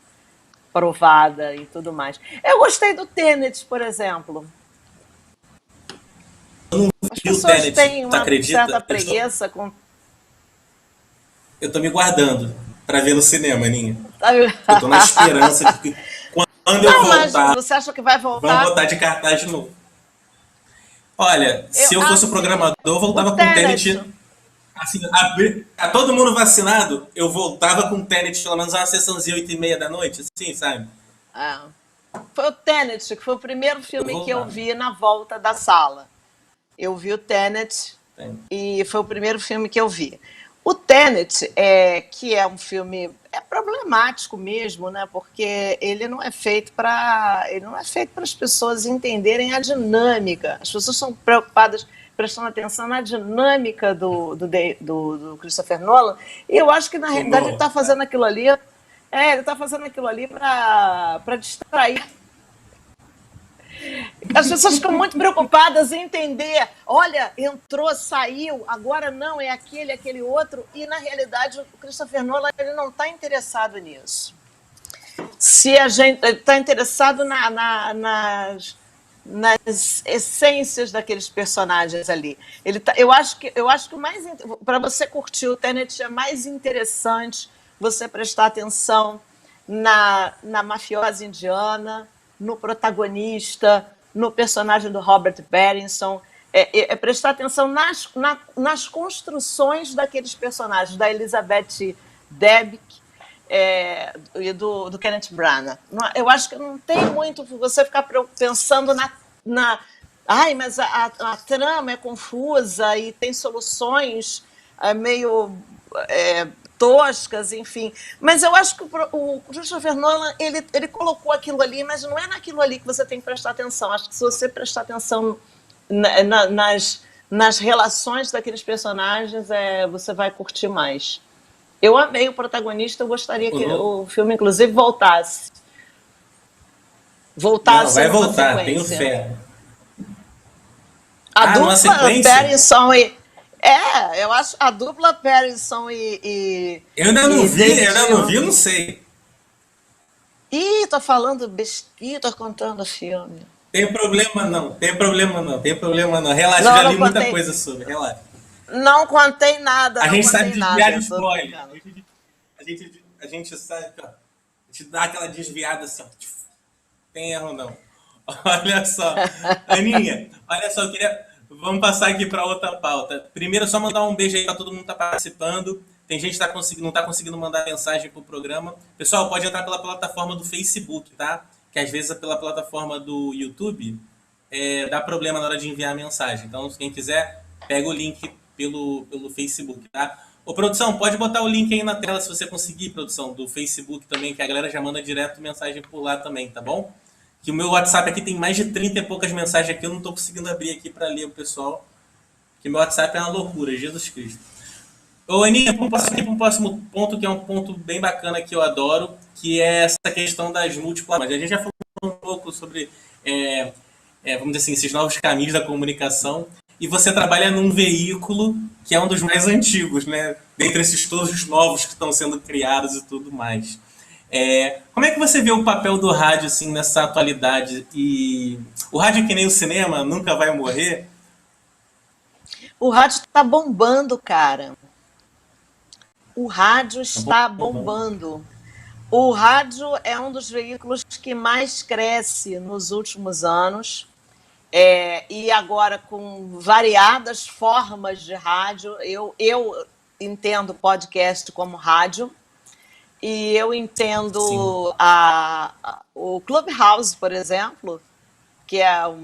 provada e tudo mais. Eu gostei do Tenet, por exemplo. As E o pessoas Tenet, têm tu uma certa acredita? preguiça com. Eu tô me guardando pra ver no cinema, Aninha. Sabe? Eu tô na esperança de que quando eu Não, mas voltar, você acha que vai vão voltar? botar de cartaz de novo. Olha, se eu fosse o Assim, programador, eu o voltava com o Tenet. Tenet. Assim, a todo mundo vacinado, eu voltava com o Tenet pelo menos uma sessãozinha 8h30 da noite, assim, sabe? Ah, foi o Tenet, que foi o primeiro Eu filme que eu voltava. vi na volta da sala. Eu vi o Tenet e foi o primeiro filme que eu vi. O Tenet, que é um filme problemático mesmo, né? Porque ele não é feito para as pessoas entenderem a dinâmica. As pessoas são preocupadas prestando atenção na dinâmica do Christopher Nolan. E eu acho que na realidade ele está fazendo aquilo ali. Ele está fazendo aquilo ali para distrair. As pessoas ficam muito preocupadas em entender, olha, entrou, saiu, agora não, é aquele outro, e na realidade o Christopher Nolan ele não está interessado nisso. Se a gente está interessado nas essências daqueles personagens ali. Eu acho que mais para você curtir o Tenet é mais interessante você prestar atenção na mafiosa indiana, no protagonista, no personagem do Robert Pattinson, prestar atenção nas construções daqueles personagens, da Elizabeth Debicki e do Kenneth Branagh. Eu acho que não tem muito você ficar pensando ai, mas a trama é confusa e tem soluções meio toscas, enfim. Mas eu acho que o Christopher Nolan, ele colocou aquilo ali, mas não é naquilo ali que você tem que prestar atenção. Acho que se você prestar atenção nas relações daqueles personagens, você vai curtir mais. Eu amei o protagonista, eu gostaria que o filme, inclusive, voltasse. Não, vai Numa voltar, tenho sequência. fé. A numa dupla sequência? Pattinson e... eu acho a dupla Pattinson e Eu ainda não vi, David eu ainda não vi, eu não sei. Ih, tô falando besteira, tô contando filme. Tem problema não, tem problema não, tem problema não. Relaxa, Não, já não li muita contei. coisa sobre, relaxa. Não contei nada, A não gente sabe contei desviar nada. de Tô spoiler. brincando. A gente sabe, ó, a gente dá aquela desviada assim, ó, tem erro não. Olha só, Aninha, olha só, vamos passar aqui para outra pauta. Primeiro, só mandar um beijo aí para todo mundo que está participando. Tem gente que não está conseguindo mandar mensagem pro programa. Pessoal, pode entrar pela plataforma do Facebook, tá? Que às vezes pela plataforma do YouTube dá problema na hora de enviar a mensagem. Então, se quem quiser, pega o link pelo Facebook, tá? Ô, produção, pode botar o link aí na tela se você conseguir, produção, do Facebook também, que a galera já manda direto mensagem por lá também, tá bom? Que o meu WhatsApp aqui tem mais de 30 e poucas mensagens aqui, eu não estou conseguindo abrir aqui para ler o pessoal, que meu WhatsApp é uma loucura, Jesus Cristo. Ô, Aninha, vamos passar aqui para um próximo ponto, que é um ponto bem bacana que eu adoro, que é essa questão das múltiplas. Mas a gente já falou um pouco sobre, vamos dizer assim, esses novos caminhos da comunicação, e você trabalha num veículo que é um dos mais antigos, né? Dentre esses todos os novos que estão sendo criados e tudo mais. Como é que você vê o papel do rádio assim, nessa atualidade? E o rádio, que nem o cinema, nunca vai morrer? O rádio está bombando, cara. O rádio está bombando. O rádio é um dos veículos que mais cresce nos últimos anos. E agora com variadas formas de rádio. Eu entendo podcast como rádio. E eu entendo o Clubhouse, por exemplo, que é um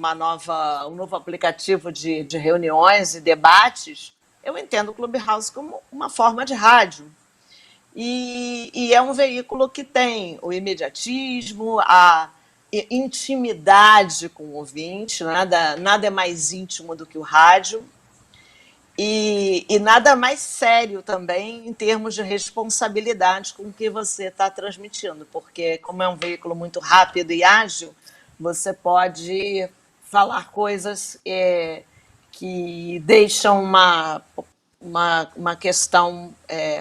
novo aplicativo de reuniões e debates. Eu entendo o Clubhouse como uma forma de rádio. e é um veículo que tem o imediatismo, a intimidade com o ouvinte, nada é mais íntimo do que o rádio, e nada mais sério também em termos de responsabilidade com o que você está transmitindo, porque como é um veículo muito rápido e ágil, você pode falar coisas que deixam uma questão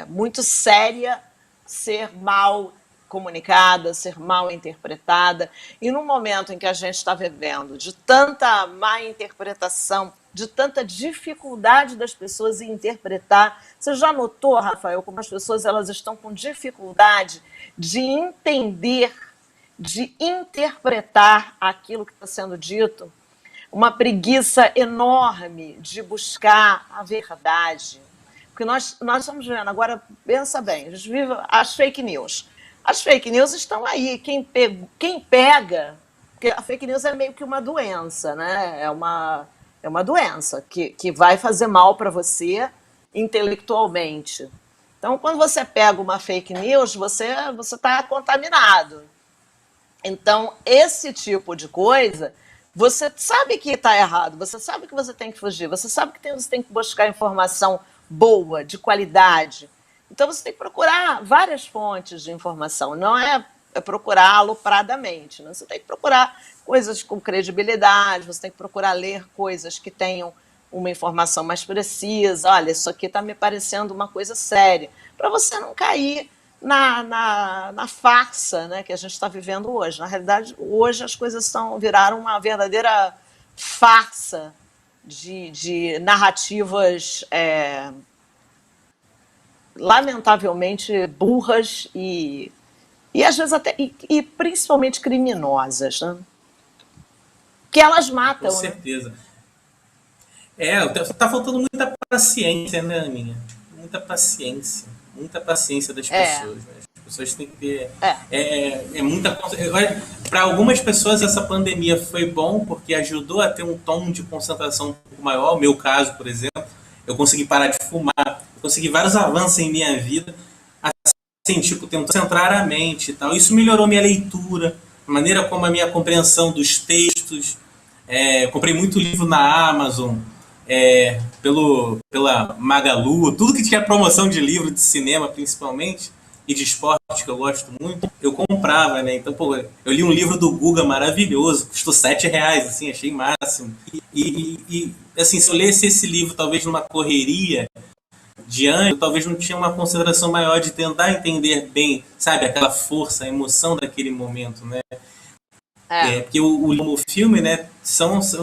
muito séria ser mal comunicada, ser mal interpretada. E no momento em que a gente está vivendo de tanta má interpretação, de tanta dificuldade das pessoas em interpretar, você já notou, Rafael, como as pessoas elas estão com dificuldade de entender, de interpretar aquilo que está sendo dito? Uma preguiça enorme de buscar a verdade. Porque nós estamos vendo, agora, pensa bem, a gente vive as fake news. As fake news estão aí. Quem pega... Porque a fake news é meio que uma doença, né? É uma doença que vai fazer mal para você intelectualmente. Então, quando você pega uma fake news, você está contaminado. Então, esse tipo de coisa, você sabe que está errado, você sabe que você tem que fugir, você sabe que você tem que buscar informação boa, de qualidade. Então, você tem que procurar várias fontes de informação, não é procurar alopradamente, né? Você tem que procurar coisas com credibilidade, você tem que procurar ler coisas que tenham uma informação mais precisa. Olha, isso aqui está me parecendo uma coisa séria, para você não cair na farsa, né, que a gente está vivendo hoje. Na realidade, hoje as coisas viraram uma verdadeira farsa de narrativas lamentavelmente burras e às vezes até e principalmente criminosas, né? Que elas matam. Com certeza. Tá faltando muita paciência, né, Aninha? Muita paciência das pessoas, né? As pessoas têm que ter muita. Para algumas pessoas essa pandemia foi bom porque ajudou a ter um tom de concentração um pouco maior. No meu caso, por exemplo, eu consegui parar de fumar, eu consegui vários avanços em minha vida, assim, tipo, tentar centrar a mente e tal. Isso melhorou minha leitura, a maneira como a minha compreensão dos textos. Eu comprei muito livro na Amazon, pela Magalu, tudo que tinha promoção de livro, de cinema principalmente, e de esporte, que eu gosto muito, eu comprava, né? Então, pô, eu li um livro do Guga maravilhoso, custou R$7, assim, achei máximo. E assim, se eu lesse esse livro, talvez numa correria de anos, talvez não tinha uma consideração maior de tentar entender bem, sabe, aquela força, a emoção daquele momento, né? Porque o filme, né,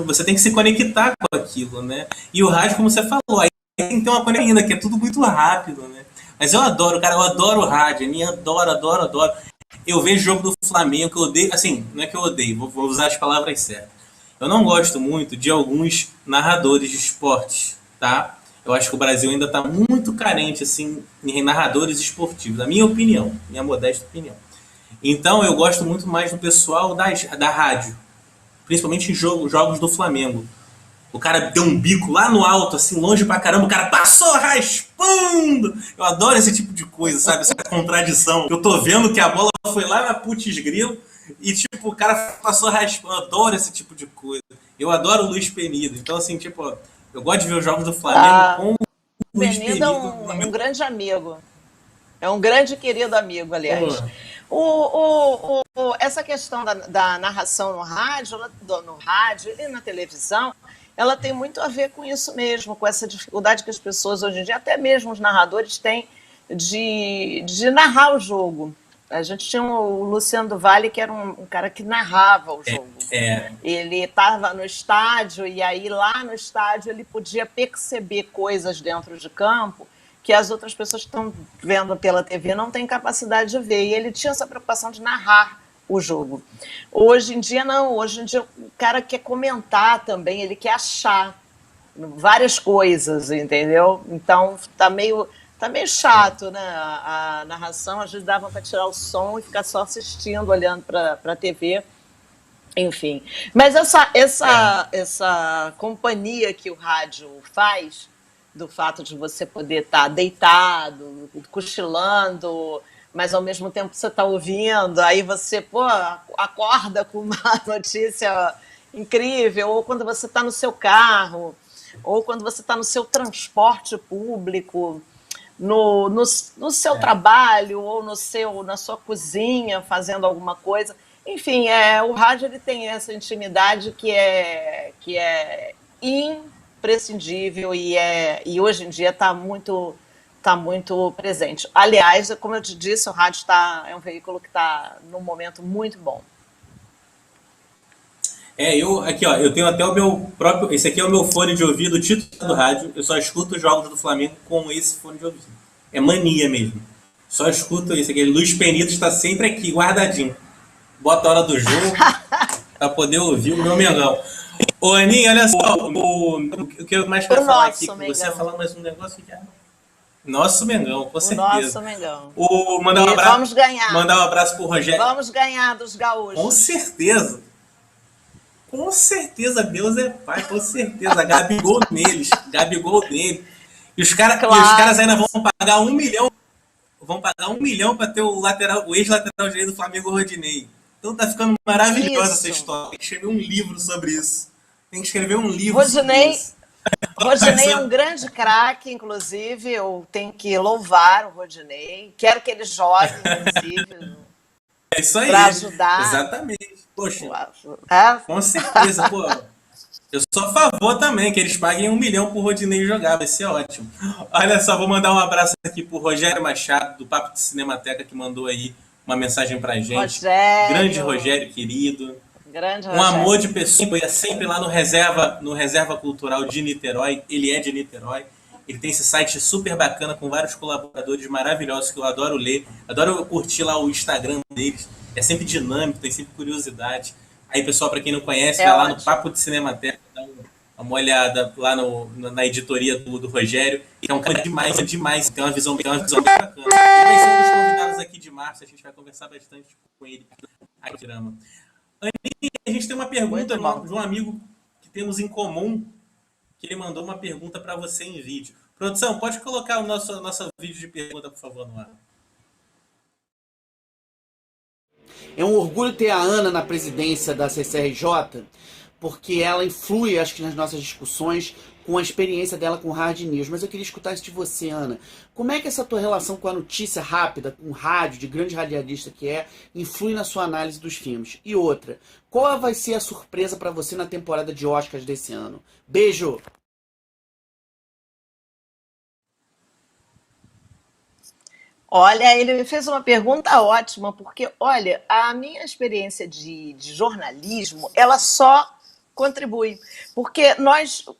você tem que se conectar com aquilo, né? E o rádio, como você falou, aí tem que ter uma conexão ainda, que é tudo muito rápido, né? Mas eu adoro, cara, eu adoro o rádio, a minha adoro. Eu vejo jogo do Flamengo, que eu odeio, assim, não é que eu odeio, vou usar as palavras certas. Eu não gosto muito de alguns narradores de esportes, tá? Eu acho que o Brasil ainda está muito carente, assim, em narradores esportivos, na minha opinião, minha modesta opinião. Então eu gosto muito mais do pessoal da rádio, principalmente em jogos do Flamengo. O cara deu um bico lá no alto, assim, longe pra caramba, o cara passou raspando. Eu adoro esse tipo de coisa, sabe? Essa contradição. Eu tô vendo que a bola foi lá na putz grilo e, tipo, o cara passou raspando. Eu adoro esse tipo de coisa. Eu adoro o Luiz Penido. Então, assim, tipo, eu gosto de ver os jogos do Flamengo com o Luiz Penido. É um grande amigo. É um grande querido amigo, aliás. Essa questão da narração no rádio e na televisão, ela tem muito a ver com isso mesmo, com essa dificuldade que as pessoas hoje em dia, até mesmo os narradores, têm de narrar o jogo. A gente tinha o Luciano do Vale, que era um cara que narrava o jogo. Ele estava no estádio, e aí lá no estádio ele podia perceber coisas dentro de campo que as outras pessoas que estão vendo pela TV não têm capacidade de ver. E ele tinha essa preocupação de narrar o jogo. Hoje em dia, não. Hoje em dia, o cara quer comentar também, ele quer achar várias coisas, entendeu? Então, tá meio chato, né? A narração, às vezes dava para tirar o som e ficar só assistindo, olhando para a TV. Enfim. Mas essa companhia que o rádio faz do fato de você poder estar deitado, cochilando, mas ao mesmo tempo você está ouvindo, aí você, pô, acorda com uma notícia incrível, ou quando você está no seu carro, ou quando você está no seu transporte público, no seu trabalho, ou na sua cozinha, fazendo alguma coisa. Enfim, o rádio ele tem essa intimidade que é imprescindível e hoje em dia está muito presente. Aliás, como eu te disse, o rádio é um veículo que está num momento muito bom. Aqui, ó, eu tenho até o meu próprio. Esse aqui é o meu fone de ouvido, o título do rádio. Eu só escuto os jogos do Flamengo com esse fone de ouvido. É mania mesmo. Só escuto isso aqui. Luiz Penido está sempre aqui, guardadinho. Bota a hora do jogo para poder ouvir o meu Mengão. Ô, Aninha, olha só. O que eu mais quero falar aqui com você é falar mais um negócio que é. Nosso Mengão, com certeza. Nosso Mengão. Mandar um abraço, vamos ganhar. Mandar um abraço pro Rogério. Vamos ganhar dos gaúchos. Com certeza. Com certeza, Deus é pai, com certeza. Gabigol neles, Gabigol nele. E os caras ainda vão pagar 1 milhão. Vão pagar 1 milhão para ter o ex-lateral direito do Flamengo, Rodinei. Então tá ficando maravilhosa essa história. Tem que escrever um livro sobre isso. Tem que escrever um livro sobre isso. Rodinei é um grande craque, inclusive. Eu tenho que louvar o Rodinei. Quero que ele jogue, inclusive. É isso aí. Para ajudar. Exatamente. Poxa, com certeza, pô. Eu sou a favor também que eles paguem 1 milhão pro Rodinei jogar, vai ser ótimo. Olha só, vou mandar um abraço aqui pro Rogério Machado, do Papo de Cinemateca, que mandou aí uma mensagem pra gente. Rogério. Grande Rogério, querido. Grande Rogério. Um amor de pessoa, é sempre lá no Reserva Cultural de Niterói. Ele é de Niterói. Ele tem esse site super bacana com vários colaboradores maravilhosos que eu adoro ler. Adoro curtir lá o Instagram deles. É sempre dinâmico, tem sempre curiosidade. Aí, pessoal, para quem não conhece, vai lá no Papo de Cinemateca, dá uma olhada lá na editoria do Rogério. E é um cara demais. Tem uma visão bem bacana. Ele vai ser um dos convidados aqui de março. A gente vai conversar bastante com ele aqui. A gente tem uma pergunta de um amigo que temos em comum, que ele mandou uma pergunta para você em vídeo. Produção, pode colocar o nosso vídeo de pergunta, por favor, no ar. É um orgulho ter a Ana na presidência da CCRJ, porque ela influi, acho que, nas nossas discussões com a experiência dela com hard news. Mas eu queria escutar isso de você, Ana. Como é que essa tua relação com a notícia rápida, com rádio, de grande radialista que influi na sua análise dos filmes? E outra, qual vai ser a surpresa para você na temporada de Oscars desse ano? Beijo! Olha, ele me fez uma pergunta ótima, porque, olha, a minha experiência de jornalismo, ela só contribui. Porque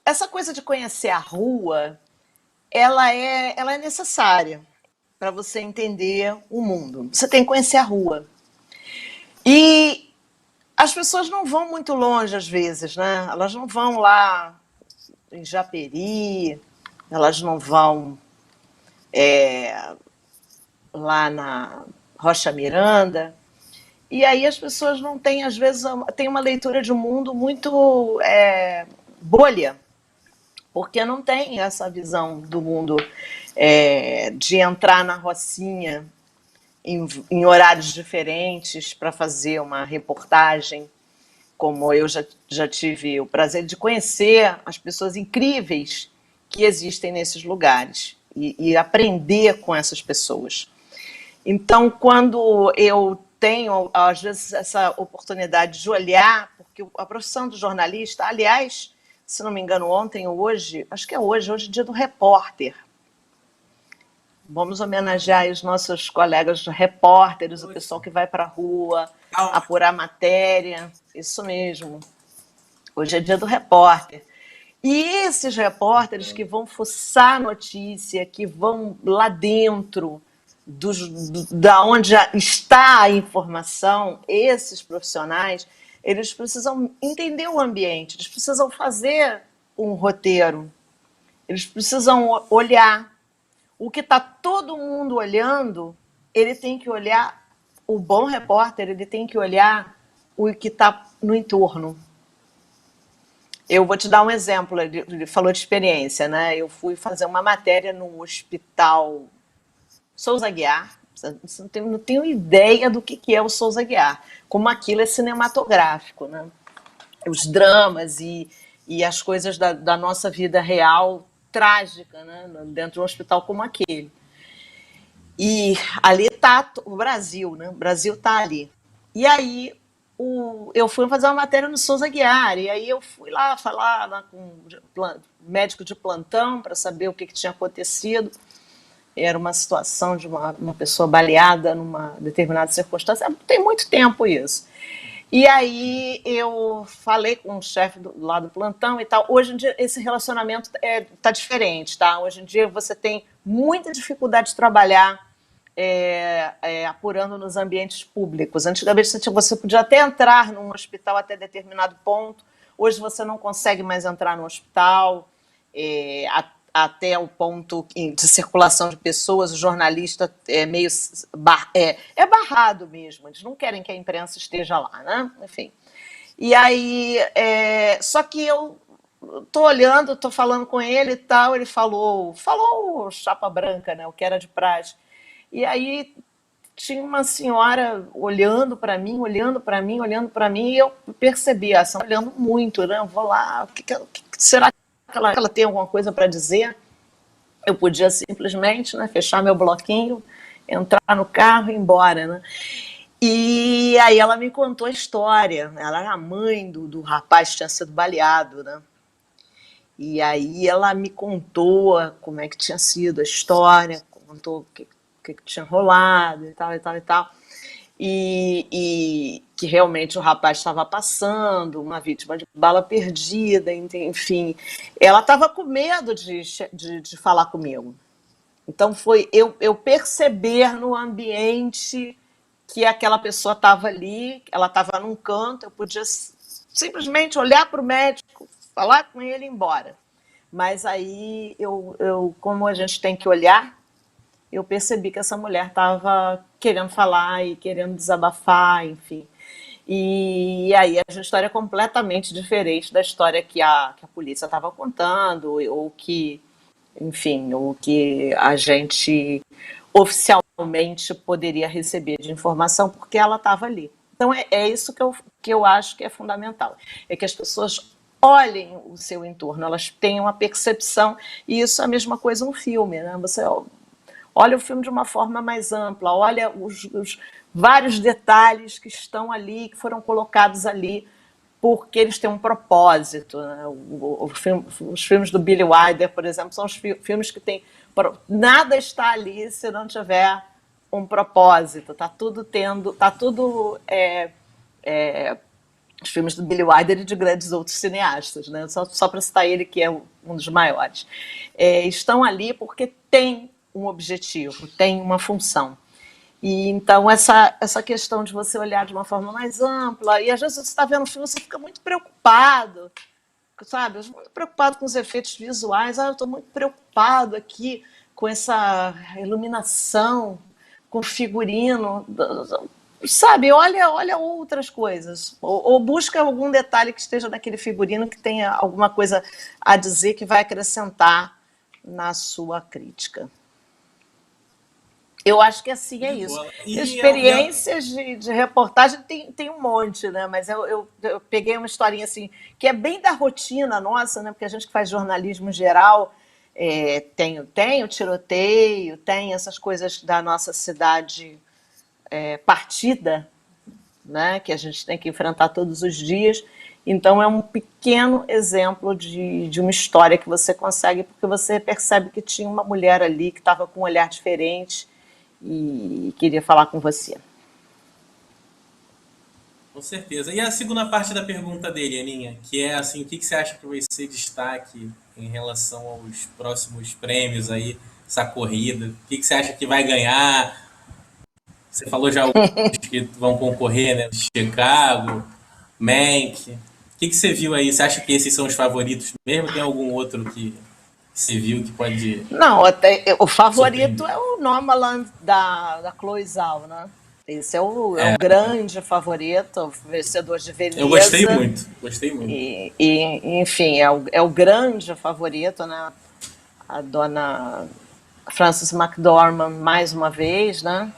essa coisa de conhecer a rua, ela é necessária para você entender o mundo. Você tem que conhecer a rua. E as pessoas não vão muito longe, às vezes, né? Elas não vão lá em Japeri, elas não vão lá na Rocha Miranda, e aí as pessoas não têm, às vezes, tem uma leitura de um mundo muito bolha, porque não tem essa visão do mundo de entrar na Rocinha em horários diferentes para fazer uma reportagem, como eu já tive o prazer de conhecer as pessoas incríveis que existem nesses lugares e aprender com essas pessoas. Então, quando eu tenho, às vezes, essa oportunidade de olhar, porque a profissão do jornalista, aliás, se não me engano, ontem ou hoje, acho que hoje é dia do repórter. Vamos homenagear os nossos colegas repórteres, o pessoal que vai para a rua, apurar matéria, isso mesmo. Hoje é dia do repórter. E esses repórteres que vão fuçar notícia, que vão lá dentro da onde está a informação, esses profissionais, eles precisam entender o ambiente, eles precisam fazer um roteiro, eles precisam olhar. O que está todo mundo olhando, ele tem que olhar, o bom repórter, ele tem que olhar o que está no entorno. Eu vou te dar um exemplo, ele falou de experiência, né? Eu fui fazer uma matéria no Hospital Souza Aguiar. Você não tenho ideia do que é o Souza Aguiar, como aquilo é cinematográfico, né? Os dramas e as coisas da nossa vida real trágica, né? Dentro de um hospital como aquele. E ali está o Brasil, né? O Brasil está ali. E aí eu fui fazer uma matéria no Souza Aguiar, e aí eu fui lá falar lá com o médico de plantão para saber o que tinha acontecido. Era uma situação de uma pessoa baleada numa determinada circunstância. Tem muito tempo isso. E aí eu falei com o chefe lá do plantão e tal. Hoje em dia esse relacionamento tá diferente, tá? Hoje em dia você tem muita dificuldade de trabalhar apurando nos ambientes públicos. Antigamente você podia até entrar num hospital até determinado ponto. Hoje você não consegue mais entrar no hospital até o ponto de circulação de pessoas. O jornalista é meio barrado mesmo. Eles não querem que a imprensa esteja lá, né? Enfim. E aí, só que eu tô olhando, tô falando com ele e tal. Ele falou chapa branca, né? O que era de praxe. E aí tinha uma senhora olhando para mim, e eu percebi, essa olhando muito, né? Eu vou lá, será que ela tem alguma coisa para dizer? Eu podia simplesmente, né, fechar meu bloquinho, entrar no carro e ir embora, né? E aí ela me contou a história. Ela era a mãe do rapaz que tinha sido baleado, né? E aí ela me contou como é que tinha sido a história, contou o que tinha rolado e tal. E que realmente o rapaz estava passando, uma vítima de bala perdida, enfim. Ela estava com medo de falar comigo. Então foi eu perceber no ambiente que aquela pessoa estava ali, ela estava num canto, eu podia simplesmente olhar para o médico, falar com ele e ir embora. Mas aí, como a gente tem que olhar, eu percebi que essa mulher estava querendo falar e querendo desabafar, enfim. E aí a história é completamente diferente da história que a polícia estava contando, ou que, enfim, o que a gente oficialmente poderia receber de informação, porque ela estava ali. Então é isso que eu acho que é fundamental, é que as pessoas olhem o seu entorno, elas tenham a percepção, e isso é a mesma coisa um filme, né? Você olha o filme de uma forma mais ampla, olha os vários detalhes que estão ali, que foram colocados ali, porque eles têm um propósito, né? Os filmes do Billy Wilder, por exemplo, são os filmes que têm... Nada está ali se não tiver um propósito, está tudo os filmes do Billy Wilder e de grandes outros cineastas, né? Só para citar ele, que é um dos maiores. Estão ali porque tem um objetivo, tem uma função. E então essa questão de você olhar de uma forma mais ampla, e às vezes você está vendo um filme, você fica muito preocupado, sabe? Muito preocupado com os efeitos visuais, eu estou muito preocupado aqui com essa iluminação, com o figurino, sabe? Olha outras coisas, ou busca algum detalhe que esteja naquele figurino que tenha alguma coisa a dizer que vai acrescentar na sua crítica. Eu acho que assim é isso. Experiências de reportagem tem um monte, né? Mas eu peguei uma historinha assim, que é bem da rotina nossa, né? Porque a gente que faz jornalismo geral tem o tiroteio, tem essas coisas da nossa cidade partida, né? Que a gente tem que enfrentar todos os dias. Então é um pequeno exemplo de uma história que você consegue, porque você percebe que tinha uma mulher ali que estava com um olhar diferente e queria falar com você. Com certeza. E a segunda parte da pergunta dele, Aninha, que é assim, o que você acha que vai ser destaque em relação aos próximos prêmios aí, essa corrida? O que você acha que vai ganhar? Você falou já os que vão concorrer, né? Chicago, Mank. O que você viu aí? Você acha que esses são os favoritos mesmo? Tem algum outro que você viu que pode... Não, o favorito é o Nomadland da Chloe Zhao, né? Esse é o É, grande favorito, o vencedor de eu gostei Veneza. muito, gostei muito. Enfim, é o grande favorito, né? A dona Frances McDormand, mais uma vez, né?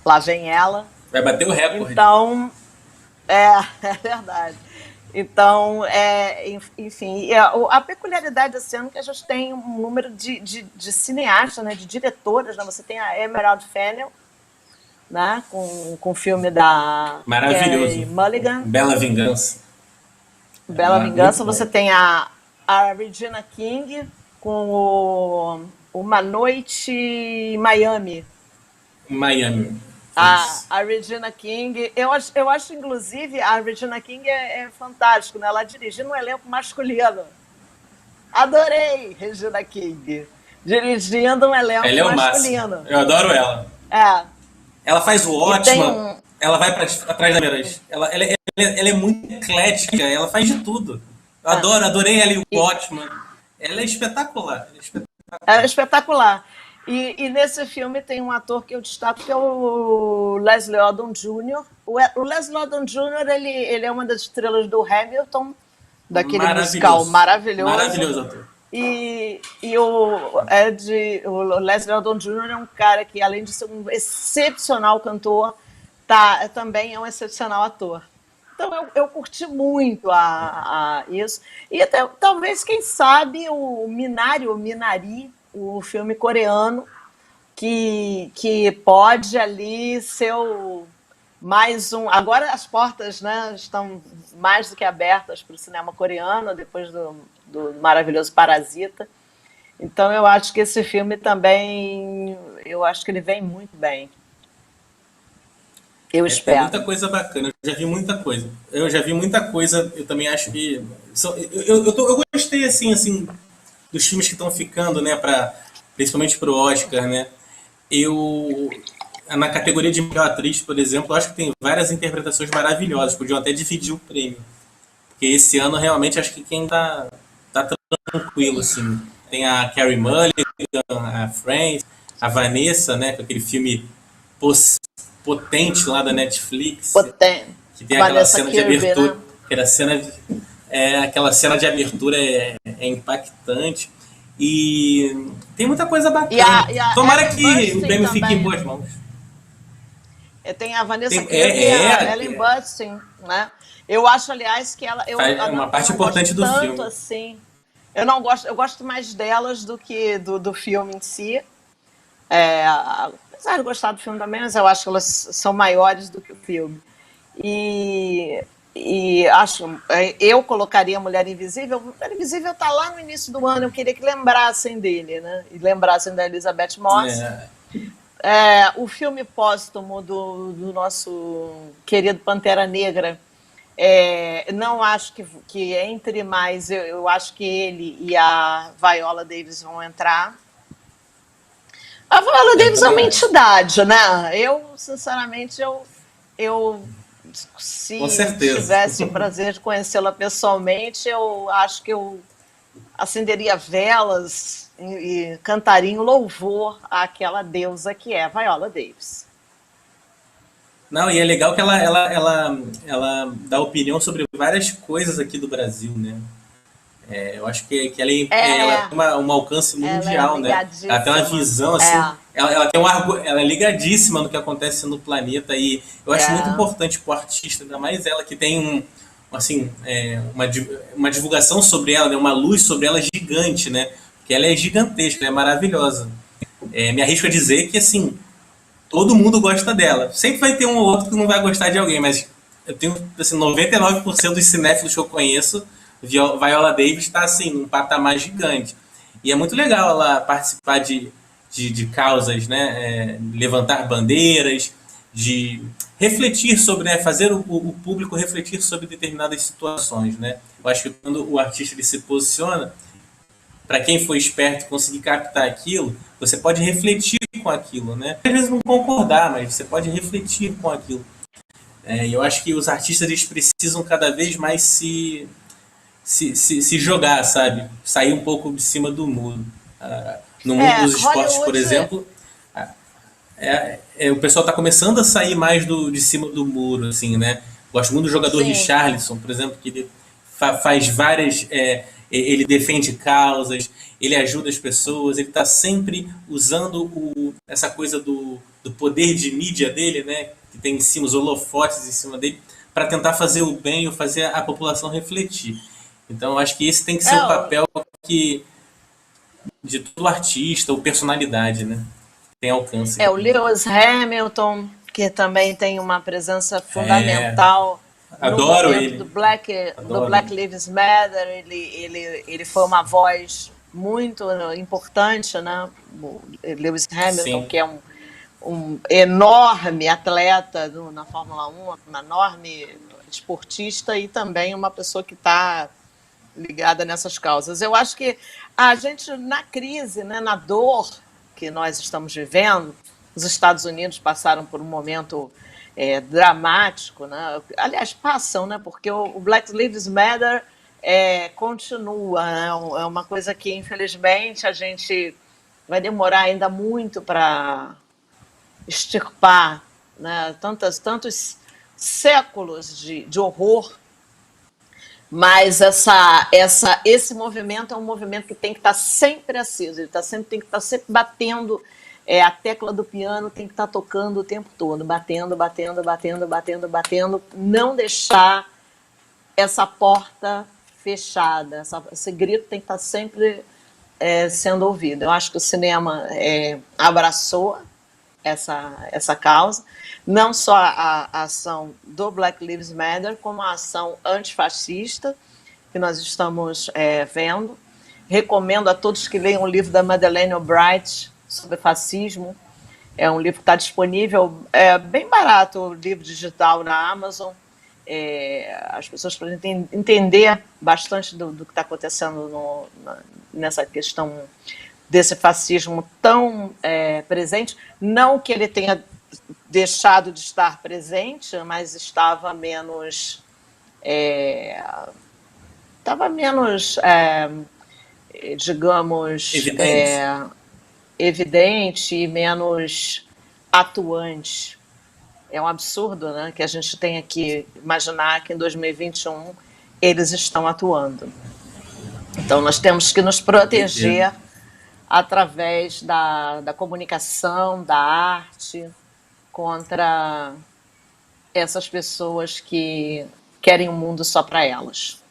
Lá vem ela. Vai bater o recorde. Então, é, é verdade. Então, enfim, a peculiaridade desse ano é que a gente tem um número de cineastas, né, de diretoras, né? Você tem a Emerald Fennell, né, com o filme da Carey Maravilhoso. Mulligan, Bela Vingança. Bela Muito Vingança. Você bom. tem a Regina King com Uma Noite em Miami. Miami. Isso. A Regina King, eu acho, inclusive, a Regina King é fantástico, né? Ela dirigindo um elenco masculino. Adorei Regina King, dirigindo um Ela elenco é o máximo. masculino. Eu adoro ela. É, Ela faz o e tem Watchman, um... ela vai para trás da câmeras. Ela é muito eclética, ela faz de tudo. Eu É, adorei ela e o e, Watchman. Ela é espetacular. Ela é é espetacular. espetacular. E nesse filme tem um ator que eu destaco, que é o Leslie Odom Jr. O Leslie Odom Jr., ele é uma das estrelas do Hamilton, daquele musical Maravilhoso. maravilhoso. Maravilhoso ator. O Leslie Odom Jr. é um cara que, além de ser um excepcional cantor, também é um excepcional ator. Então eu curti muito isso. E até, talvez, quem sabe, o Minari, o filme coreano, que pode ali ser mais um. Agora as portas, né, estão mais do que abertas para o cinema coreano, depois do maravilhoso Parasita. Então eu acho que esse filme também, eu acho que ele vem muito bem. Eu É espero. muita coisa bacana. Eu já vi muita coisa. Eu já vi muita coisa. Eu também acho que. Eu gostei, assim, dos filmes que estão ficando, né, principalmente pro Oscar, né? Eu. Na categoria de melhor atriz, por exemplo, eu acho que tem várias interpretações maravilhosas. Podiam até dividir o prêmio. Porque esse ano, realmente, acho que quem tá tranquilo, assim. Tem a Carey Mulligan, a Frances, a Vanessa, né, com aquele filme pos- potente lá da Netflix, Potente. que tem aquela Vanessa cena de Kirby, abertura, né? aquela cena de abertura é impactante e tem muita coisa E bacana. a Tomara Ellen que o Burstyn prêmio fique em também. boas mãos. Tem a Vanessa Tem, Kirby e a Ellen Burstyn, né? Eu acho, aliás, que é uma eu parte não gosto importante do tanto filme. assim. Eu gosto mais delas do que do filme em si. Apesar de gostar do filme também, mas eu acho que elas são maiores do que o filme. E, eu colocaria Mulher Invisível. Mulher Invisível está lá no início do ano, eu queria que lembrassem dele, né? E lembrassem da Elizabeth Moss. É, O filme póstumo do nosso querido Pantera Negra, não acho que entre mais, eu acho que ele e a Viola Davis vão entrar. A Viola eu Davis é uma também acho. entidade, né? Eu, sinceramente, eu Com se certeza. tivesse o prazer de conhecê-la pessoalmente, eu acho que eu acenderia velas e cantaria em louvor àquela deusa que é Viola Davis. Não, e é legal que ela dá opinião sobre várias coisas aqui do Brasil, né? Eu acho que ela É, tem um alcance ela é mundial, né? Ela tem uma ligadíssima. visão, assim, ela tem ela é ligadíssima no que acontece no planeta e eu acho muito É, importante pro artista, ainda mais ela que tem assim, uma divulgação sobre ela, né? Uma luz sobre ela gigante, né? Porque ela é gigantesca, ela é maravilhosa. Me arrisco a dizer que, assim, todo mundo gosta dela. Sempre vai ter um ou outro que não vai gostar de alguém, mas eu tenho, assim, 99% dos cinéfilos que eu conheço, Viola Davis está, assim, num patamar gigante. E é muito legal ela participar de causas, né? Levantar bandeiras, de refletir sobre, né? Fazer o público refletir sobre determinadas situações, né? Eu acho que quando o artista ele se posiciona, para quem for esperto e conseguir captar aquilo, você pode refletir com aquilo, né? Às vezes não concordar, mas você pode refletir com aquilo. E eu acho que os artistas eles precisam cada vez mais se jogar, sabe? Sair um pouco de cima do muro. No mundo dos esportes, por Hollywood, exemplo, O pessoal está começando a sair mais de cima do muro, assim, né? Gosto muito do jogador Sim. Richarlison, por exemplo, que ele faz várias. Ele defende causas, ele ajuda as pessoas, ele está sempre usando essa coisa do poder de mídia dele, né? Que tem em cima os holofotes em cima dele, para tentar fazer o bem ou fazer a população refletir. Então, acho que esse tem que ser É, o papel que, de todo artista ou personalidade, né? Tem alcance. o Lewis Hamilton, que também tem uma presença É, fundamental no adoro momento do ele. do Adoro. Black Lives Matter. Ele foi uma voz muito importante, né? O Lewis Hamilton, Sim, que é um enorme atleta na Fórmula 1, um enorme esportista e também uma pessoa que está ligada nessas causas. Eu acho que a gente, na crise, né, na dor que nós estamos vivendo, os Estados Unidos passaram por um momento dramático, né? Aliás, passam, né? Porque o Black Lives Matter continua, né? É uma coisa que, infelizmente, a gente vai demorar ainda muito para extirpar, né? Tantos séculos de horror, mas esse movimento é um movimento que tem que estar sempre aceso, tem que estar sempre batendo, a tecla do piano tem que estar tocando o tempo todo, batendo, batendo, batendo, batendo, batendo, não deixar essa porta fechada, esse grito tem que estar sempre sendo ouvido. Eu acho que o cinema abraçou essa causa, não só a ação do Black Lives Matter, como a ação antifascista que nós estamos vendo. Recomendo a todos que leiam o livro da Madeleine Albright sobre fascismo. É um livro que está disponível, bem barato, o livro digital na Amazon. As pessoas podem entender bastante do que está acontecendo nessa questão desse fascismo tão presente. Não que ele tenha deixado de estar presente, mas estava menos digamos, evidente. evidente e menos atuante. É um absurdo, né, que a gente tenha que imaginar que em 2021 eles estão atuando. Então, nós temos que nos Certeza. proteger através da comunicação, da arte, contra essas pessoas que querem um mundo só para elas.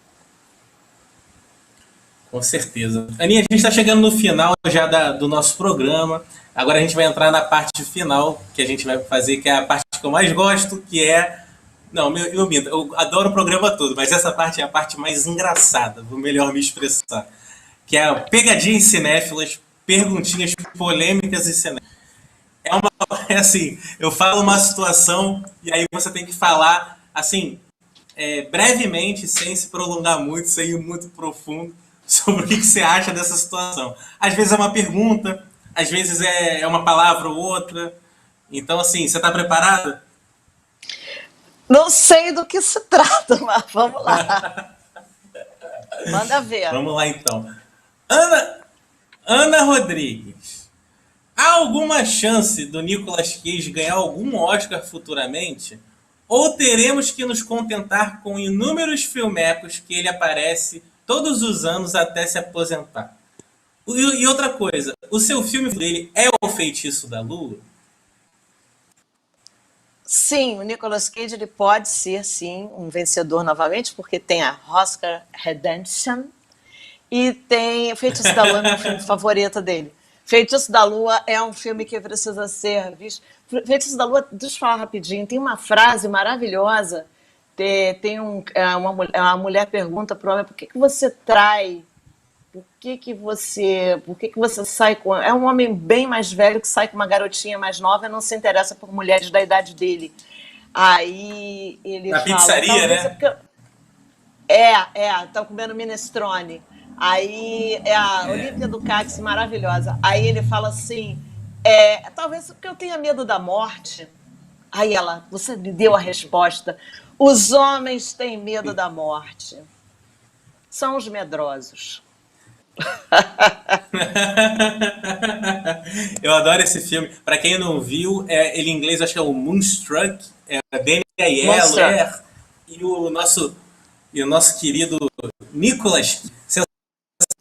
Com certeza. Aninha, a gente está chegando no final já do nosso programa. Agora a gente vai entrar na parte final, que a gente vai fazer, que é a parte que eu mais gosto, que é. Não, eu minto, eu adoro o programa todo, mas essa parte é a parte mais engraçada, vou melhor me expressar. Que é a pegadinha em cinéfilas, perguntinhas polêmicas e cinéfilas. É uma. É assim, eu falo uma situação e aí você tem que falar, assim, brevemente, sem se prolongar muito, sem ir muito profundo, sobre o que você acha dessa situação. Às vezes é uma pergunta, às vezes é uma palavra ou outra. Então, assim, você está preparada? Não sei do que se trata, mas vamos lá. Manda ver. Vamos lá, então. Ana, Ana Rodrigues. Há alguma chance do Nicolas Cage ganhar algum Oscar futuramente? Ou teremos que nos contentar com inúmeros filmecos que ele aparece todos os anos até se aposentar? E outra coisa, o seu filme dele é O Feitiço da Lua? Sim, o Nicolas Cage ele pode ser, sim, um vencedor novamente, porque tem a Oscar Redemption e tem Feitiço da Lua, é meu filme favorito dele. Feitiço da Lua é um filme que precisa ser visto. Feitiço da Lua, deixa eu falar rapidinho, tem uma frase maravilhosa. Uma mulher pergunta para o homem: por que você trai? Por que você sai com. É um homem bem mais velho que sai com uma garotinha mais nova e não se interessa por mulheres da idade dele. Aí ele Na fala: pizzaria, talvez é né? porque. Estão comendo minestrone. Aí é a Olivia Ducati, maravilhosa. Aí ele fala assim: talvez porque eu tenha medo da morte. Aí ela: você me deu a resposta. Os homens têm medo da morte. São os medrosos. Eu adoro esse filme. Para quem não viu, ele em inglês acho que é o Moonstruck, Danny Monster. Aiello e o nosso querido Nicolas.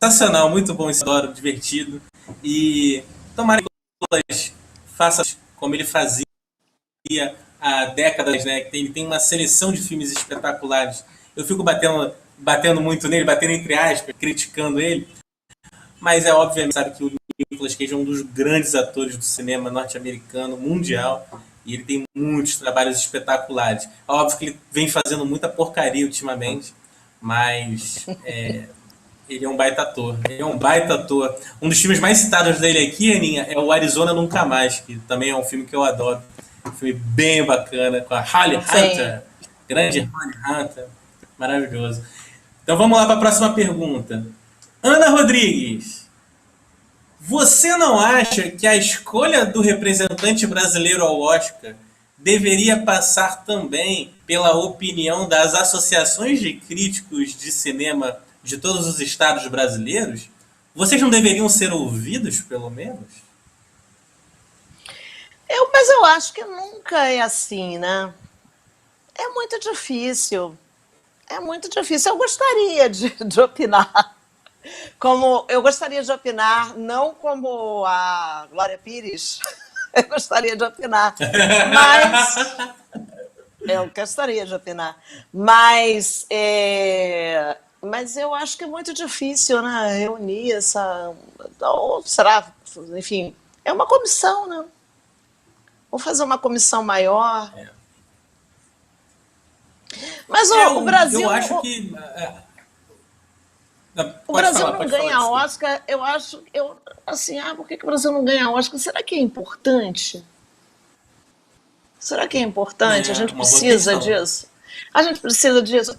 Sensacional, muito bom, esse adoro, divertido. E tomara que o Nicolas faça como ele fazia há décadas, né? Ele tem uma seleção de filmes espetaculares. Eu fico batendo muito nele, batendo entre aspas, criticando ele. Mas é obviamente, sabe que o Nicolas Cage é um dos grandes atores do cinema norte-americano, mundial, e ele tem muitos trabalhos espetaculares. É óbvio que ele vem fazendo muita porcaria ultimamente, mas ele é um baita ator. Ele é um baita ator. Um dos filmes mais citados dele aqui, Aninha, é o Arizona Nunca Mais, que também é um filme que eu adoro. Um filme bem bacana, com a Holly Hunter, grande Holly Hunter, maravilhoso. Então vamos lá para a próxima pergunta. Ana Rodrigues, você não acha que a escolha do representante brasileiro ao Oscar deveria passar também pela opinião das associações de críticos de cinema de todos os estados brasileiros? Vocês não deveriam ser ouvidos, pelo menos? Mas eu acho que nunca é assim, né? É muito difícil. É muito difícil. Eu gostaria de opinar. Como eu gostaria de opinar, não como a Glória Pires, eu gostaria de opinar, mas eu gostaria de opinar, mas eu acho que é muito difícil, né, reunir essa, ou será, enfim, é uma comissão, né? Vou fazer uma comissão maior. Mas o Brasil, eu acho que o Brasil falar, não ganha Oscar, eu acho, assim, por que o Brasil não ganha Oscar? Será que é importante? Será que é importante? A gente precisa disso? A gente precisa disso.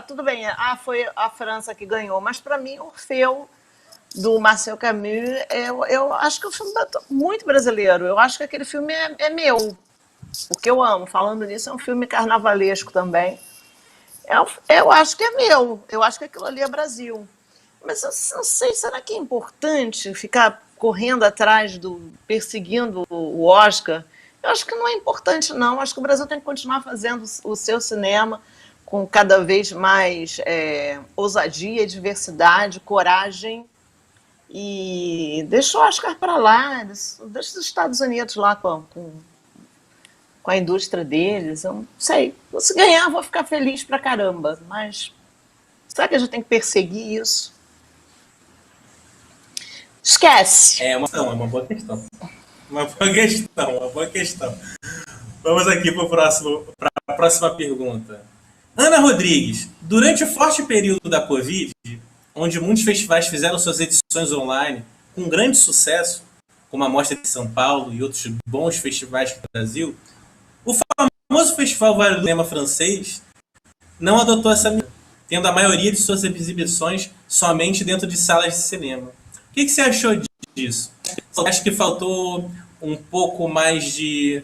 Tudo bem, foi a França que ganhou, mas para mim, Orfeu, do Marcel Camus, eu acho que é um filme muito brasileiro. Eu acho que aquele filme é meu, porque eu amo. Falando nisso, é um filme carnavalesco também. Eu acho que é meu, eu acho que aquilo ali é Brasil. Mas eu não sei, será que é importante ficar correndo atrás, perseguindo o Oscar? Eu acho que não é importante, não. Acho que o Brasil tem que continuar fazendo o seu cinema com cada vez mais ousadia, diversidade, coragem. E deixa o Oscar para lá, deixa os Estados Unidos lá com a indústria deles, eu não sei. Se ganhar, vou ficar feliz pra caramba, mas será que a gente tem que perseguir isso? Esquece. É uma boa questão. Uma boa questão. Vamos aqui para a próxima pergunta. Ana Rodrigues, durante o forte período da Covid, onde muitos festivais fizeram suas edições online com grande sucesso, como a Mostra de São Paulo e outros bons festivais do Brasil, o famoso Festival Vale do Cinema francês não adotou essa medida, tendo a maioria de suas exibições somente dentro de salas de cinema. O que você achou disso? Você acha que faltou um pouco mais de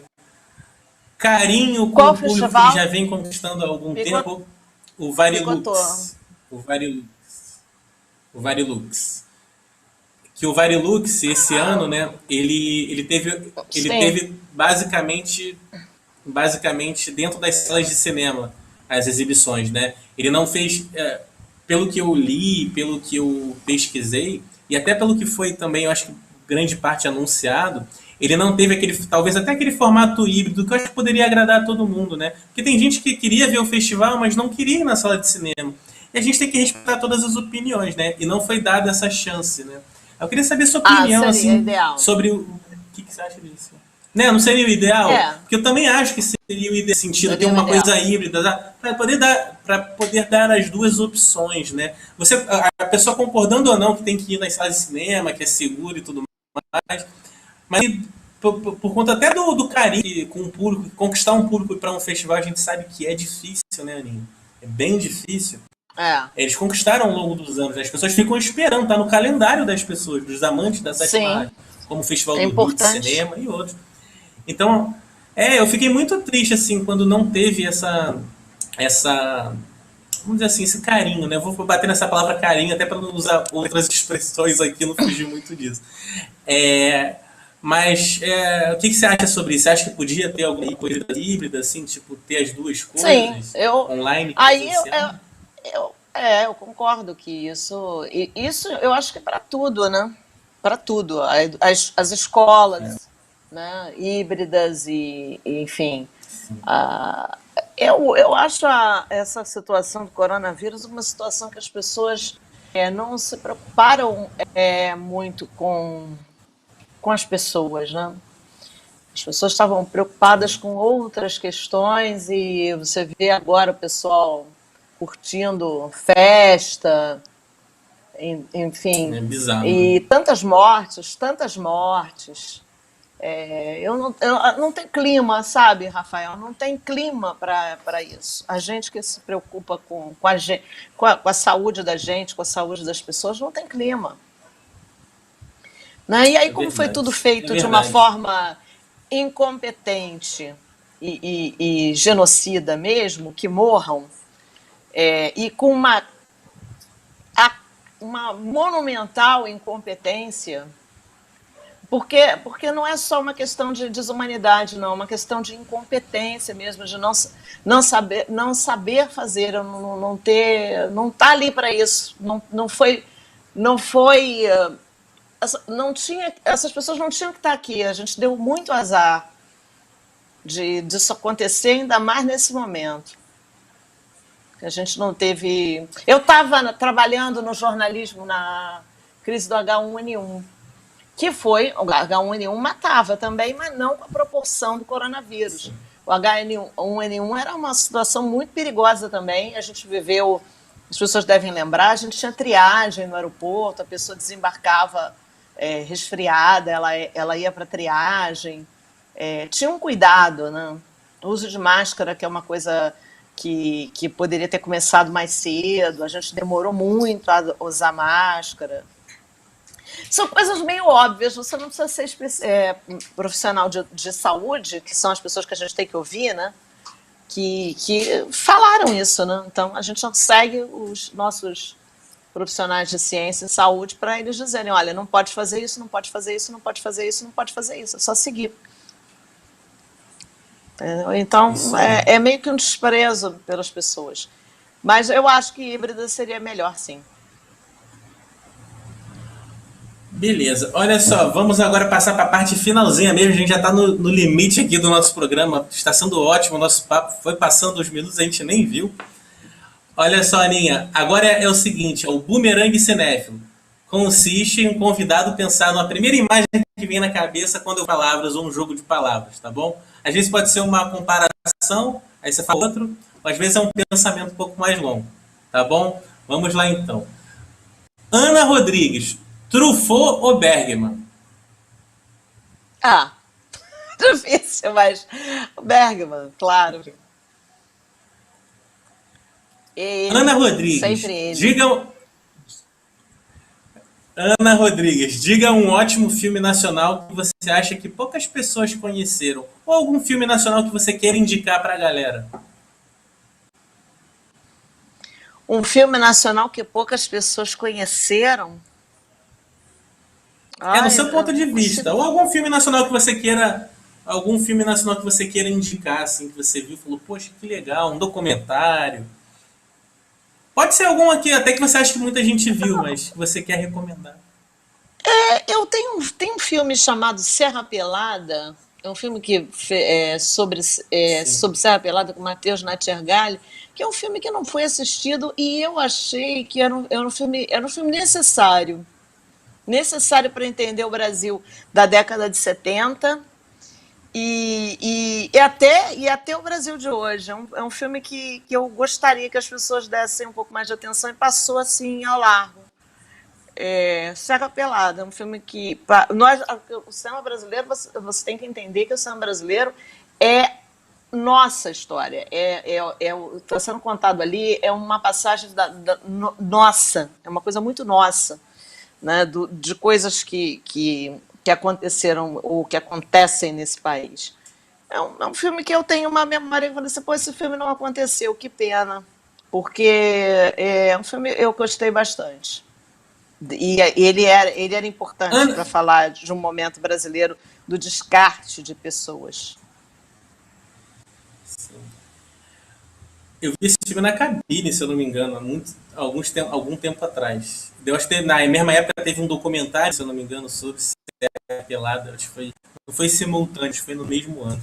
carinho com o público que já vem conquistando há algum tempo? O Varilux. O Varilux. Que o Varilux, esse ano, né, ele teve basicamente dentro das salas de cinema as exibições, né? Ele não fez, pelo que eu li, pelo que eu pesquisei, e até pelo que foi também, eu acho que grande parte anunciado, ele não teve talvez até aquele formato híbrido que eu acho que poderia agradar a todo mundo, né? Porque tem gente que queria ver o festival, mas não queria ir na sala de cinema. E a gente tem que respeitar todas as opiniões, né? E não foi dada essa chance, né? Eu queria saber sua opinião, assim, ideal. Sobre o que você acha disso. Né? Não seria o ideal? Porque eu também acho que seria o ideal sentido ter uma coisa híbrida, para poder dar as duas opções, né? A pessoa concordando ou não que tem que ir nas salas de cinema, que é seguro e tudo mais, mas por conta até do carinho com o público, conquistar um público para um festival, a gente sabe que é difícil, né, Aninha? É bem difícil. Eles conquistaram ao longo dos anos, as pessoas ficam esperando, tá no calendário das pessoas, dos amantes da sétima arte, como o Festival do Rio de Cinema e outros. Então, eu fiquei muito triste assim quando não teve essa vamos dizer assim, esse carinho, né? Eu vou bater nessa palavra carinho até para não usar outras expressões aqui, não fugir muito disso. É, mas o que você acha sobre isso? Você acha que podia ter alguma coisa híbrida, assim, tipo, ter as duas Sim, coisas, eu online e aí eu, presencial? eu concordo que isso eu acho que é para tudo, né? Para tudo. As É, escolas, né, híbridas enfim. Ah, eu acho essa situação do coronavírus uma situação que as pessoas não se preocuparam muito com as pessoas, né? As pessoas estavam preocupadas com outras questões e você vê agora o pessoal curtindo festa, enfim, é bizarro, né? e tantas mortes, tantas mortes. Eu não tem clima, sabe, Rafael? Não tem clima para isso. A gente que se preocupa com a saúde da gente, com a saúde das pessoas, não tem clima. Né? E aí, É como foi tudo verdade. É feito de uma verdade. forma incompetente e genocida mesmo, que morram, e com uma monumental incompetência, porque não é só uma questão de desumanidade, não, é uma questão de incompetência mesmo, de não saber fazer, não tá ali para isso, não foi, não tinha, essas pessoas não tinham que estar aqui. A gente deu muito azar disso acontecer, ainda mais nesse momento. Que a gente não teve. Eu estava trabalhando no jornalismo na crise do H1N1, que foi. O H1N1 matava também, mas não com a proporção do coronavírus. O H1N1 era uma situação muito perigosa também. A gente viveu. As pessoas devem lembrar, a gente tinha triagem no aeroporto, a pessoa desembarcava resfriada, ela ia para triagem. Tinha um cuidado, né? O uso de máscara, que é uma coisa que poderia ter começado mais cedo, a gente demorou muito a usar máscara. São coisas meio óbvias, você não precisa ser profissional de saúde, que são as pessoas que a gente tem que ouvir, né? Que falaram isso, né? Então a gente segue os nossos profissionais de ciência e saúde para eles dizerem, olha, não pode fazer isso, não pode fazer isso, não pode fazer isso, não pode fazer isso, é só seguir. Então, Isso aí. é meio que um desprezo pelas pessoas. Mas eu acho que híbrida seria melhor, sim. Beleza, olha só, vamos agora passar para a parte finalzinha mesmo. A gente já está no limite aqui do nosso programa. Está sendo ótimo o nosso papo. Foi passando os minutos, a gente nem viu. Olha só, Aninha, agora é o seguinte: o bumerangue cinéfilo. Consiste em um convidado pensar numa primeira imagem que vem na cabeça quando eu palavras ou um jogo de palavras, tá bom? Às vezes pode ser uma comparação, aí você fala outro, ou às vezes é um pensamento um pouco mais longo, tá bom? Vamos lá então. Ana Rodrigues, Truffaut ou Bergman? Ah, difícil, mas o Bergman, claro. Ana Ele, sempre Rodrigues, ele. diga. Ana Rodrigues, diga um ótimo filme nacional que você acha que poucas pessoas conheceram. Ou algum filme nacional que você queira indicar pra galera. Um filme nacional que poucas pessoas conheceram. É no Ai, seu eu ponto não de consigo. vista. Ou algum filme nacional que você queira. Algum filme nacional que você queira indicar, assim, que você viu e falou, poxa, que legal, um documentário. Pode ser algum aqui, até que você acha que muita gente viu, mas que você quer recomendar. Eu tenho um filme chamado Serra Pelada, é um filme Sim. sobre Serra Pelada com Matheus Nattergalli, que é um filme que não foi assistido e eu achei que era um filme necessário para entender o Brasil da década de 70 e até o Brasil de hoje. É um filme que eu gostaria que as pessoas dessem um pouco mais de atenção e passou assim ao largo. Serra Pelada, é um filme que. O cinema brasileiro, você tem que entender que o cinema brasileiro é nossa história. Está sendo contado ali, é uma passagem nossa, é uma coisa muito nossa, né, de coisas que aconteceram ou que acontecem nesse país. É um filme que eu tenho uma memória e falei assim, pô, esse filme não aconteceu, que pena. porque é um filme eu gostei bastante. E ele era importante para falar de um momento brasileiro do descarte de pessoas. Eu vi esse filme na cabine, se eu não me engano, algum tempo atrás. Eu acho que na mesma época teve um documentário, se eu não me engano, sobre Serra Pelada. Acho que não foi simultâneo, foi no mesmo ano.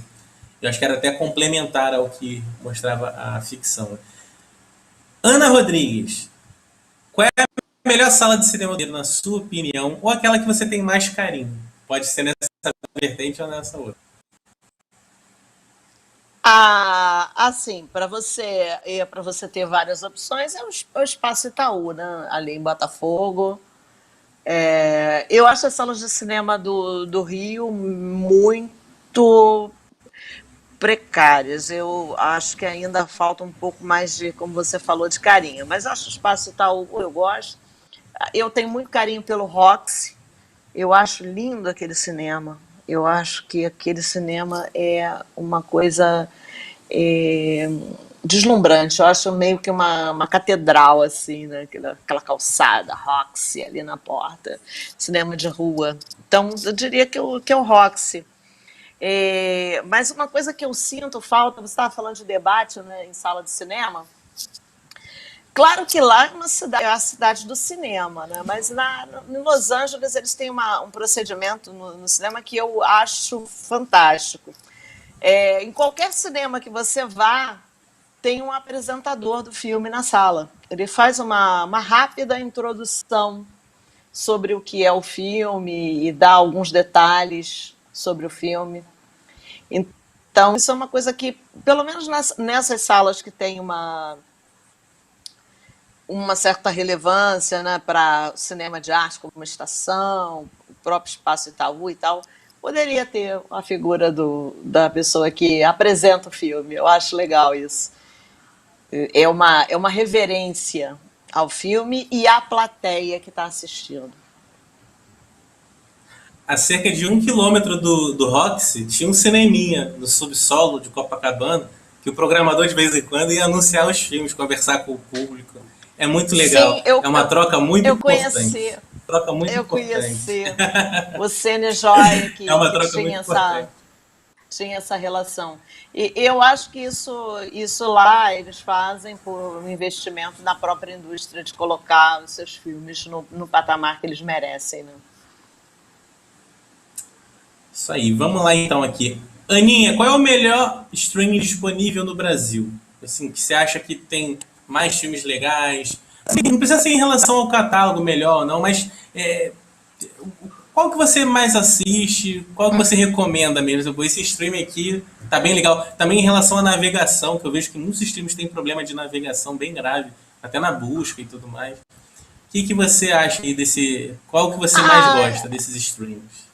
Eu acho que era até complementar ao que mostrava a ficção. Ana Rodrigues, qual é a melhor sala de cinema na sua opinião, ou aquela que você tem mais carinho? Pode ser nessa vertente ou nessa outra. Assim, para você ter várias opções, é o Espaço Itaú, né? Ali em Botafogo. Eu acho as salas de cinema do Rio muito precárias. Eu acho que ainda falta um pouco mais de, como você falou, de carinho. Mas acho o Espaço Itaú, eu gosto. Eu tenho muito carinho pelo Roxy. Eu acho lindo aquele cinema. Eu acho que aquele cinema é uma coisa deslumbrante. Eu acho meio que uma catedral, assim, né? Aquela calçada, Roxy, ali na porta. Cinema de rua. Então, eu diria que é o Roxy. Mas uma coisa que eu sinto falta, você estava falando de debate, né, em sala de cinema. Claro que lá é a cidade do cinema, né? Mas em Los Angeles eles têm um procedimento no cinema que eu acho fantástico. Em qualquer cinema que você vá, tem um apresentador do filme na sala. Ele faz uma rápida introdução sobre o que é o filme e dá alguns detalhes sobre o filme. Então, isso é uma coisa que, pelo menos nessas salas que tem uma certa relevância, né, para o cinema de arte, como uma estação, o próprio Espaço Itaú e tal, poderia ter a figura da pessoa que apresenta o filme. Eu acho legal isso. É uma reverência ao filme e à plateia que está assistindo. A cerca de 1 quilômetro do Roxy, tinha um cineminha no subsolo de Copacabana, que o programador de vez em quando ia anunciar os filmes, conversar com o público. É muito legal. Sim, é uma troca muito importante. Conheci. Troca muito Eu importante. conheci o Cine Joia que, é uma que troca tinha, muito importante. tinha essa relação. E eu acho que isso lá eles fazem por um investimento na própria indústria de colocar os seus filmes no patamar que eles merecem, né? Isso aí, vamos lá então aqui. Aninha, qual é o melhor streaming disponível no Brasil? Assim, que você acha que tem mais filmes legais? Assim, não precisa ser em relação ao catálogo melhor, não, mas qual que você mais assiste? Qual que você recomenda mesmo? Esse streaming aqui tá bem legal. Também em relação à navegação, que eu vejo que muitos streams têm problema de navegação bem grave, até na busca e tudo mais. O que você acha aí desse... Qual que você mais gosta desses streams?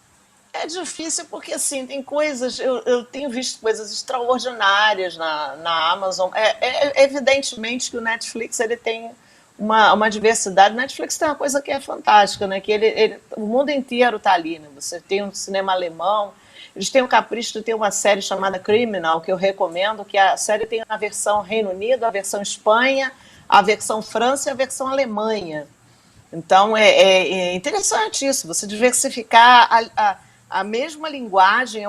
É difícil porque, assim, tem coisas... Eu tenho visto coisas extraordinárias na Amazon. Evidentemente que o Netflix ele tem uma diversidade. O Netflix tem uma coisa que é fantástica, né? Que o mundo inteiro está ali, né? Você tem um cinema alemão, eles têm o capricho de ter uma série chamada Criminal, que eu recomendo, que a série tem a versão Reino Unido, a versão Espanha, a versão França e a versão Alemanha. Então, é interessante isso, você diversificar a mesma linguagem,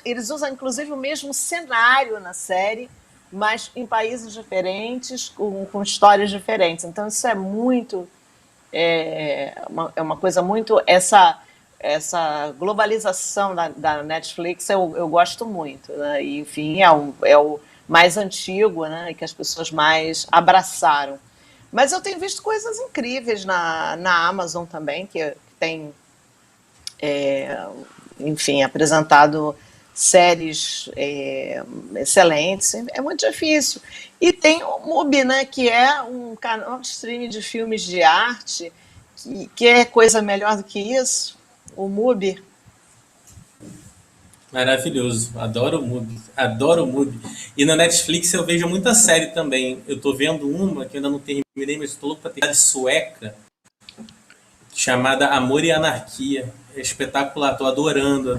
eles usam inclusive o mesmo cenário na série, mas em países diferentes, com histórias diferentes. Então isso é muito, uma coisa muito, essa globalização da Netflix eu gosto muito, né? E, enfim, é o mais antigo, né? E que as pessoas mais abraçaram. Mas eu tenho visto coisas incríveis na Amazon também, que tem enfim, apresentado séries excelentes. É muito difícil. E tem o MUBI, né, que é um canal de streaming de filmes de arte, que é coisa melhor do que isso, o MUBI. Maravilhoso, adoro o MUBI, adoro o MUBI. E na Netflix eu vejo muita série também. Eu tô vendo uma que eu ainda não terminei, mas estou louco pra ter, sueca, chamada Amor e Anarquia. É espetacular, estou adorando.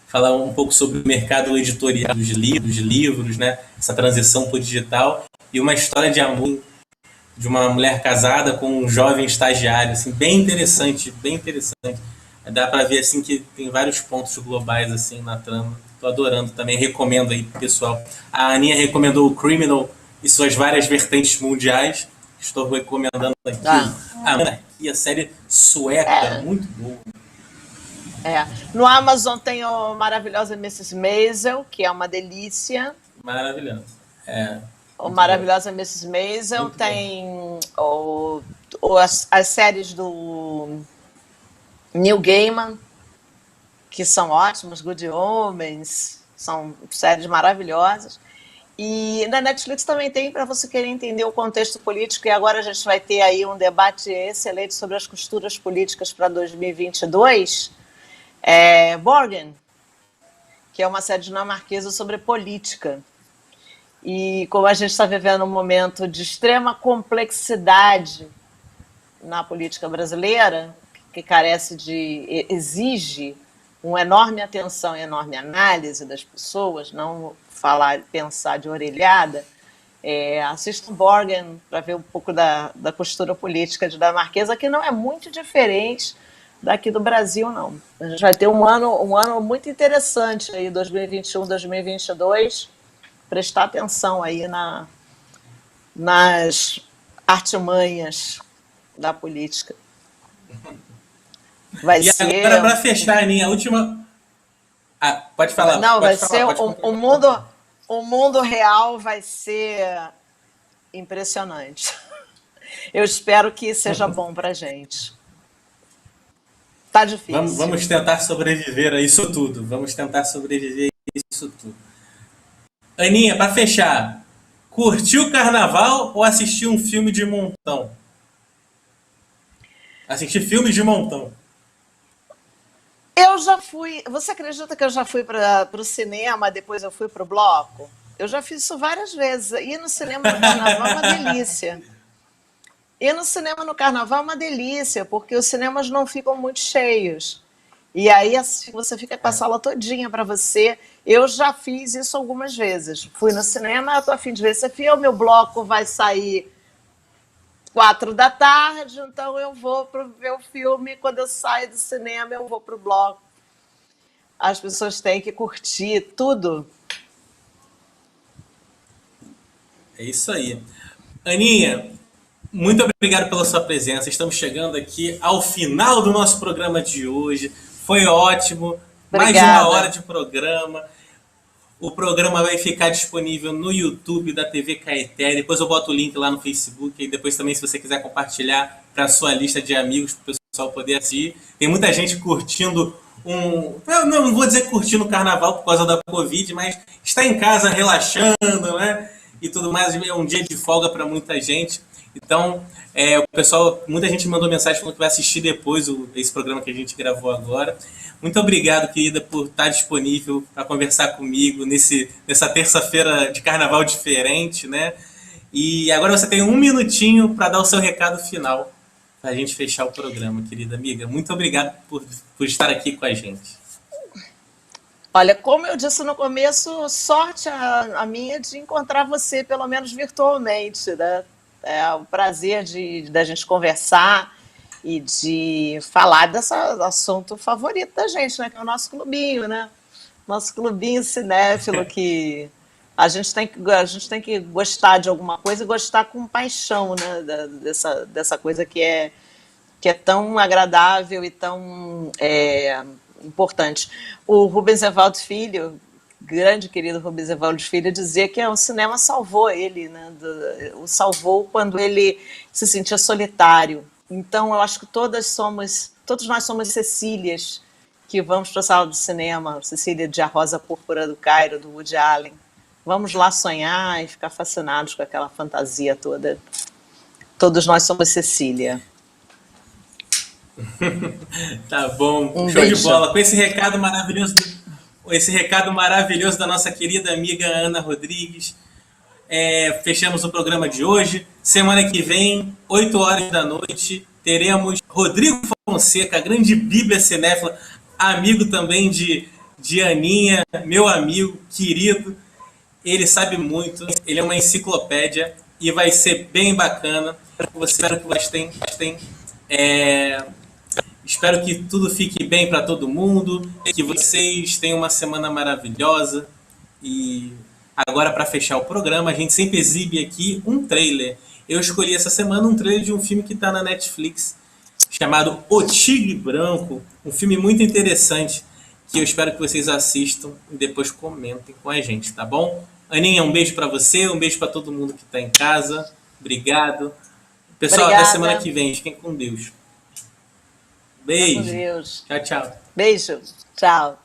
Falar um pouco sobre o mercado editorial dos livros, né? Essa transição para o digital. e uma história de amor de uma mulher casada com um jovem estagiário, assim, bem interessante, bem interessante. Dá pra ver assim que tem vários pontos globais assim na trama. Tô adorando também, recomendo aí pro pessoal. A Aninha recomendou o Criminal e suas várias vertentes mundiais. Estou recomendando aqui a Anarquia, série sueca, muito boa. No Amazon tem o Maravilhosa Mrs. Maisel, que é uma delícia. Maravilhoso. O Maravilhosa Mrs. Maisel Muito tem as séries do Neil Gaiman, que são ótimas, Good Omens, são séries maravilhosas. E na Netflix também tem, para você querer entender o contexto político, e agora a gente vai ter aí um debate excelente sobre as costuras políticas para 2022, Borgen, que é uma série dinamarquesa sobre política. E como a gente está vivendo um momento de extrema complexidade na política brasileira, que exige uma enorme atenção e enorme análise das pessoas, não pensar de orelhada, assistam Borgen para ver um pouco da postura política dinamarquesa, que não é muito diferente daqui do Brasil, não. A gente vai ter um ano muito interessante aí, 2021, 2022, prestar atenção aí nas artimanhas da política. Vai e ser... agora, para fechar, Aninha, a última... pode falar. Não, pode vai falar, ser... O mundo real vai ser impressionante. Eu espero que seja bom pra gente. Tá difícil. Vamos tentar sobreviver a isso tudo. Vamos tentar sobreviver a isso tudo. Aninha, para fechar, curtiu o carnaval ou assistiu um filme de montão? Assistir filmes de montão. Eu já fui... Você acredita que eu já fui para o cinema, depois eu fui para o bloco? Eu já fiz isso várias vezes. Ir no cinema no carnaval é uma delícia. Ir no cinema no carnaval é uma delícia, porque os cinemas não ficam muito cheios. E aí você fica com a sala todinha para você. Eu já fiz isso algumas vezes. Fui no cinema, eu tô a fim de ver esse filme, meu bloco vai sair 4 da tarde, então eu vou ver o filme. Quando eu saio do cinema, eu vou pro bloco. As pessoas têm que curtir tudo. É isso aí. Aninha, muito obrigado pela sua presença. Estamos chegando aqui ao final do nosso programa de hoje. Foi ótimo. Obrigada. Mais de 1 hora de programa. O programa vai ficar disponível no YouTube da TV Caeté. Depois eu boto o link lá no Facebook. E depois também, se você quiser compartilhar para a sua lista de amigos, para o pessoal poder assistir. Tem muita gente curtindo Eu não vou dizer curtindo o carnaval por causa da Covid, mas está em casa relaxando, né? E tudo mais. É um dia de folga para muita gente. Então, o pessoal, muita gente mandou mensagem falando que vai assistir depois esse programa que a gente gravou agora. Muito obrigado, querida, por estar disponível para conversar comigo nessa terça-feira de carnaval diferente, né? E agora você tem 1 minutinho para dar o seu recado final para a gente fechar o programa, querida amiga. Muito obrigado por estar aqui com a gente. Olha, como eu disse no começo, sorte a minha de encontrar você, pelo menos virtualmente, né? É o prazer da gente conversar e de falar desse assunto favorito da gente, né? Que é o nosso clubinho, né? Nosso clubinho cinéfilo, que a gente tem que gostar de alguma coisa e gostar com paixão, né? Dessa coisa que é tão agradável e tão importante. O Rubens Evaldo Filho, grande querido Rubens Evaldo Filho, dizia que o cinema salvou ele, né? O salvou quando ele se sentia solitário. Então, eu acho que todos nós somos Cecílias que vamos para a sala do cinema, Cecília de A Rosa Púrpura do Cairo, do Woody Allen. Vamos lá sonhar e ficar fascinados com aquela fantasia toda. Todos nós somos Cecília. Tá bom, show beijo. De bola. Com esse recado maravilhoso da nossa querida amiga Ana Rodrigues, fechamos o programa de hoje. Semana que vem, 8 horas da noite, teremos Rodrigo Fonseca, grande bíblia cinéfila, amigo também de Aninha, meu amigo querido. Ele sabe muito, ele é uma enciclopédia e vai ser bem bacana. Espero que vocês tenham. Espero que tudo fique bem para todo mundo, que vocês tenham uma semana maravilhosa. E agora, para fechar o programa, a gente sempre exibe aqui um trailer. Eu escolhi essa semana um trailer de um filme que está na Netflix, chamado O Tigre Branco, um filme muito interessante, que eu espero que vocês assistam e depois comentem com a gente, tá bom? Aninha, um beijo para você, um beijo para todo mundo que está em casa. Obrigado. Pessoal, até semana que Obrigada. vem. Fiquem com Deus. Fica com Beijo. Deus. Tchau, tchau. Beijo. Tchau.